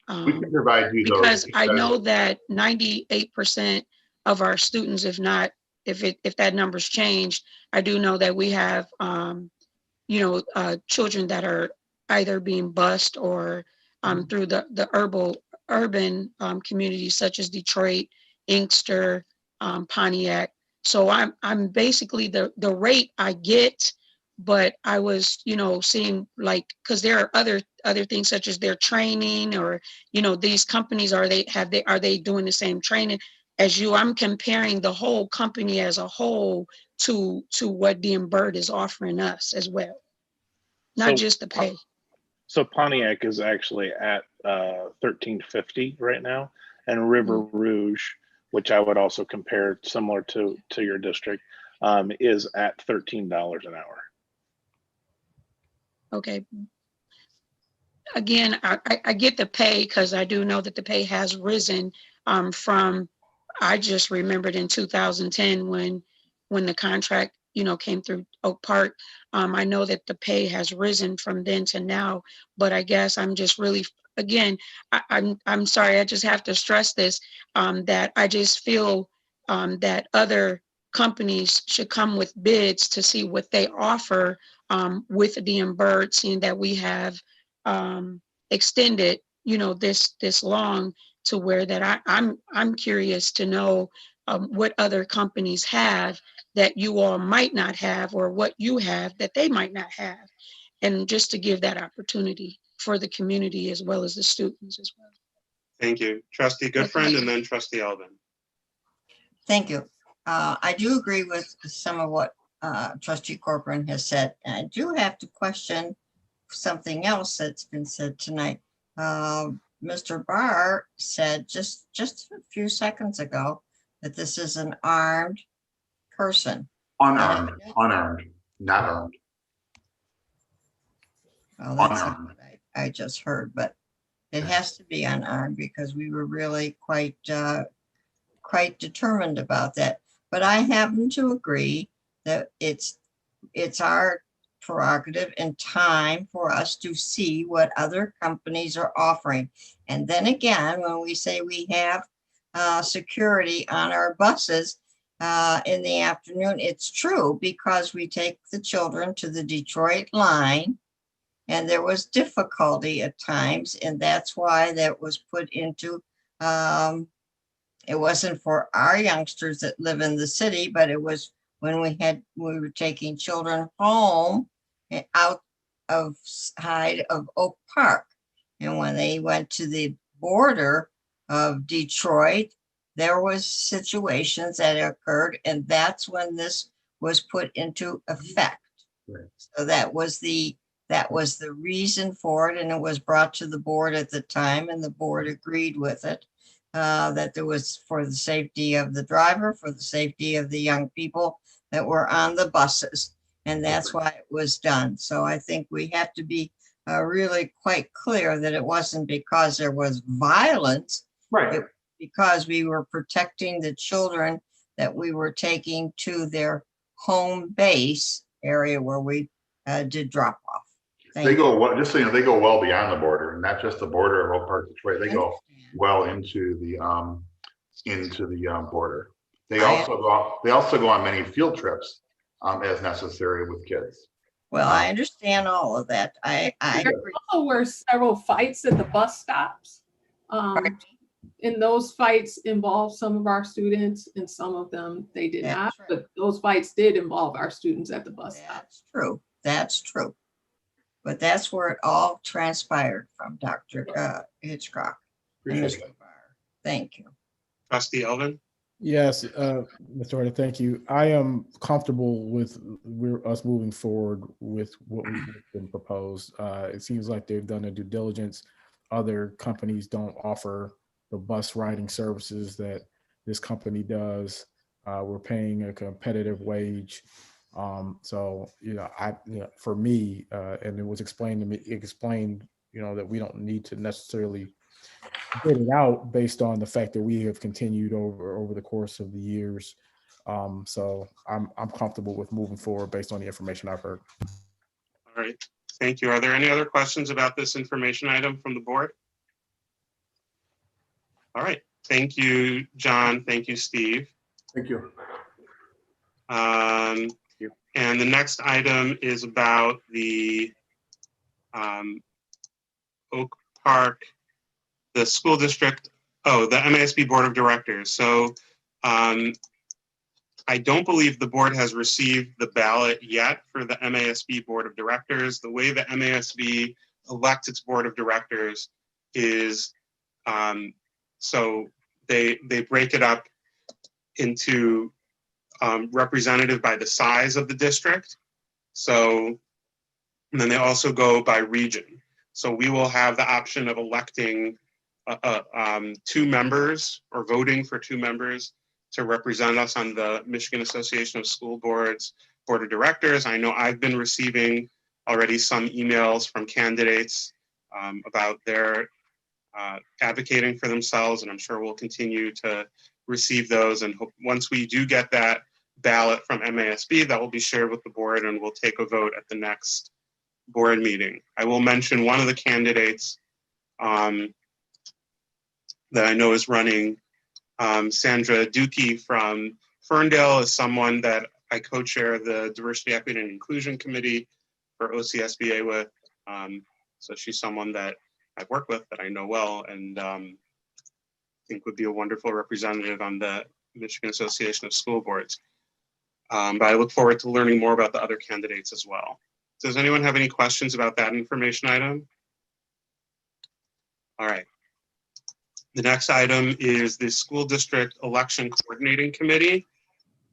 We can provide you those. Because I know that 98% of our students, if that number's changed, I do know that we have, children that are either being bused or through the urban communities such as Detroit, Inkster, Pontiac. So I'm basically the rate I get, but I was, seeing like, because there are other things such as their training or, these companies, are they doing the same training as you? I'm comparing the whole company as a whole to what DM Bird is offering us as well, not just the pay. So Pontiac is actually at $13.50 right now, and River Rouge, which I would also compare similar to your district, is at $13 an hour. Okay. Again, I get the pay because I do know that the pay has risen from, I just remembered in 2010 when the contract, came through Oak Park. I know that the pay has risen from then to now, but I guess I'm just really, again, I'm sorry, I just have to stress this, that I just feel that other companies should come with bids to see what they offer with DM Bird, seeing that we have extended, this long to where that I'm curious to know what other companies have that you all might not have, or what you have that they might not have, and just to give that opportunity for the community as well as the students as well. Thank you. Trustee Goodfriend and then Trustee Alvin. Thank you. I do agree with some of what Trustee Corcoran has said. And I do have to question something else that's been said tonight. Mr. Barr said just a few seconds ago that this is an armed person. Unarmed, not armed. Well, that's not what I just heard, but it has to be unarmed because we were really quite determined about that. But I happen to agree that it's our prerogative and time for us to see what other companies are offering. And then again, when we say we have security on our buses in the afternoon. It's true, because we take the children to the Detroit line, and there was difficulty at times, and that's why that was put into, it wasn't for our youngsters that live in the city, but it was when we were taking children home and out of side of Oak Park. And when they went to the border of Detroit, there was situations that occurred, and that's when this was put into effect. Right. So that was the reason for it, and it was brought to the board at the time, and the board agreed with it, that there was for the safety of the driver, for the safety of the young people that were on the buses, and that's why it was done. So I think we have to be really quite clear that it wasn't because there was violence. Right. It was because we were protecting the children that we were taking to their home base area where we did drop off. They go well, just so you know, they go well beyond the border, and not just the border of Oak Park, Detroit. They go well into the border. They also go on many field trips as necessary with kids. Well, I understand all of that. I There agree. also were several fights at the bus stops. And those fights involved some of our students, and some of them they did not. That's right. But those fights did involve our students at the bus stop. That's true. That's true. But that's where it all transpired from, Dr. Hitchcock. And Appreciate Mr. Barr. Thank you. Trustee Elvin? Yes, Mr. Harder, thank you. I am comfortable with us moving forward with what we've been proposed. It seems like they've done their due diligence. Other companies don't offer the bus riding services that this company does. We're paying a competitive wage. So, for me, and it was explained to me, that we don't need to necessarily bid it out based on the fact that we have continued over the course of the years. So I'm comfortable with moving forward based on the information I've heard. All right, thank you. Are there any other questions about this information item from the board? All right, thank you, John. Thank you, Steve. Thank you. And the next item is about the Oak Park, the school district, the MASB Board of Directors. So I don't believe the board has received the ballot yet for the MASB Board of Directors. The way the MASB elects its Board of Directors is, so they break it up into representative by the size of the district. So, and then they also go by region. So we will have the option of electing 2 members or voting for 2 members to represent us on the Michigan Association of School Boards Board of Directors. I know I've been receiving already some emails from candidates about their advocating for themselves, and I'm sure we'll continue to receive those. And once we do get that ballot from MASB, that will be shared with the board, and we'll take a vote at the next board meeting. I will mention one of the candidates that I know is running, Sandra Dookie from Ferndale, is someone that I co-chair the Diversity, Equity, and Inclusion Committee for OCSBA with. So she's someone that I've worked with, that I know well, and think would be a wonderful representative on the Michigan Association of School Boards. But I look forward to learning more about the other candidates as well. Does anyone have any questions about that information item? All right. The next item is the School District Election Coordinating Committee.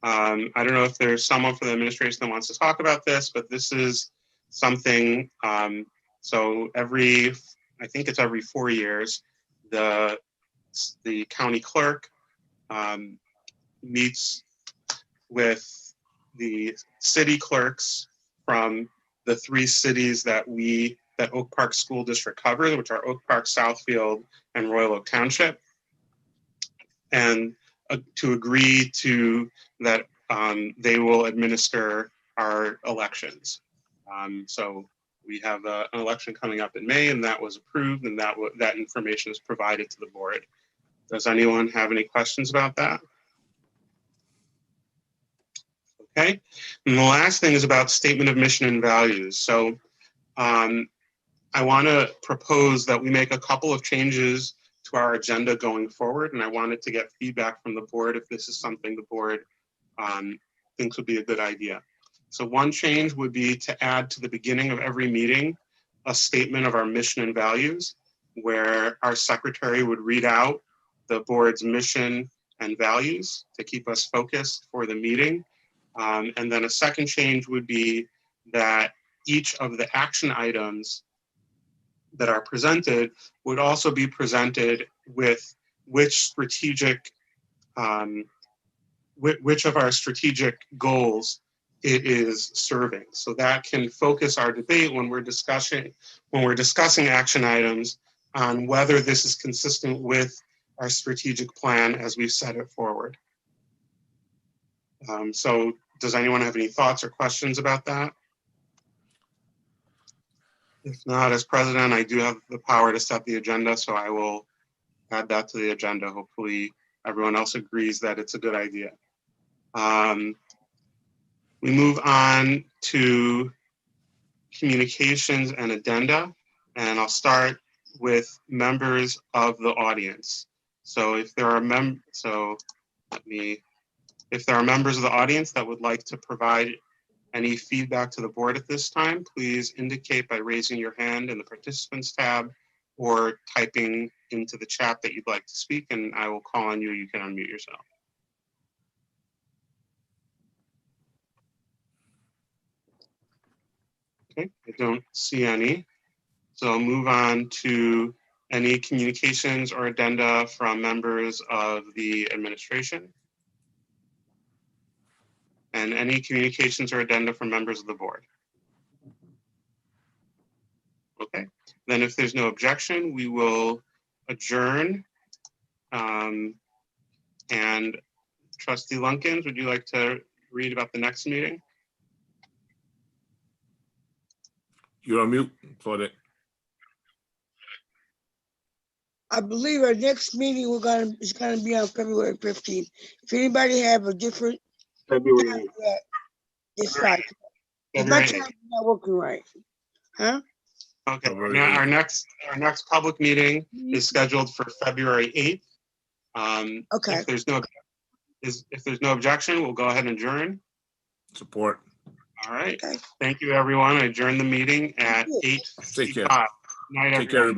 I don't know if there's someone from the administration that wants to talk about this, but this is something, so I think it's every 4 years, the county clerk meets with the city clerks from the 3 cities that Oak Park School District covers, which are Oak Park, Southfield, and Royal Oak Township, and to agree to that they will administer our elections. So we have an election coming up in May, and that was approved, and that information is provided to the board. Does anyone have any questions about that? Okay, and the last thing is about statement of mission and values. So I want to propose that we make a couple of changes to our agenda going forward, and I wanted to get feedback from the board if this is something the board thinks would be a good idea. So one change would be to add to the beginning of every meeting a statement of our mission and values, where our secretary would read out the board's mission and values to keep us focused for the meeting. And then a second change would be that each of the action items that are presented would also be presented with which of our strategic goals it is serving. So that can focus our debate when we're discussing action items on whether this is consistent with our strategic plan as we set it forward. So does anyone have any thoughts or questions about that? If not, as president, I do have the power to set the agenda, so I will add that to the agenda. Hopefully everyone else agrees that it's a good idea. We move on to communications and addenda, and I'll start with members of the audience. So if there are members of the audience that would like to provide any feedback to the board at this time, please indicate by raising your hand in the participants tab or typing into the chat that you'd like to speak, and I will call on you. You can unmute yourself. Okay, I don't see any. So I'll move on to any communications or addenda from members of the administration. And any communications or addenda from members of the board. Okay, then if there's no objection, we will adjourn. And Trustee Lunkins, would you like to read about the next meeting? You're on mute, Claudette. I believe our next meeting is gonna be on February 15th. If anybody have a different February time 8th. for that, it's fine. If my February 8th. time's not working right, huh? Okay, February now 8th. our next public meeting is scheduled for February 8th. Okay. If there's no objection, we'll go ahead and adjourn. Support. All right. Okay. Thank you, everyone. I adjourn the meeting at Thank you. 8:55. Take care. Night, Take care, everyone. everybody.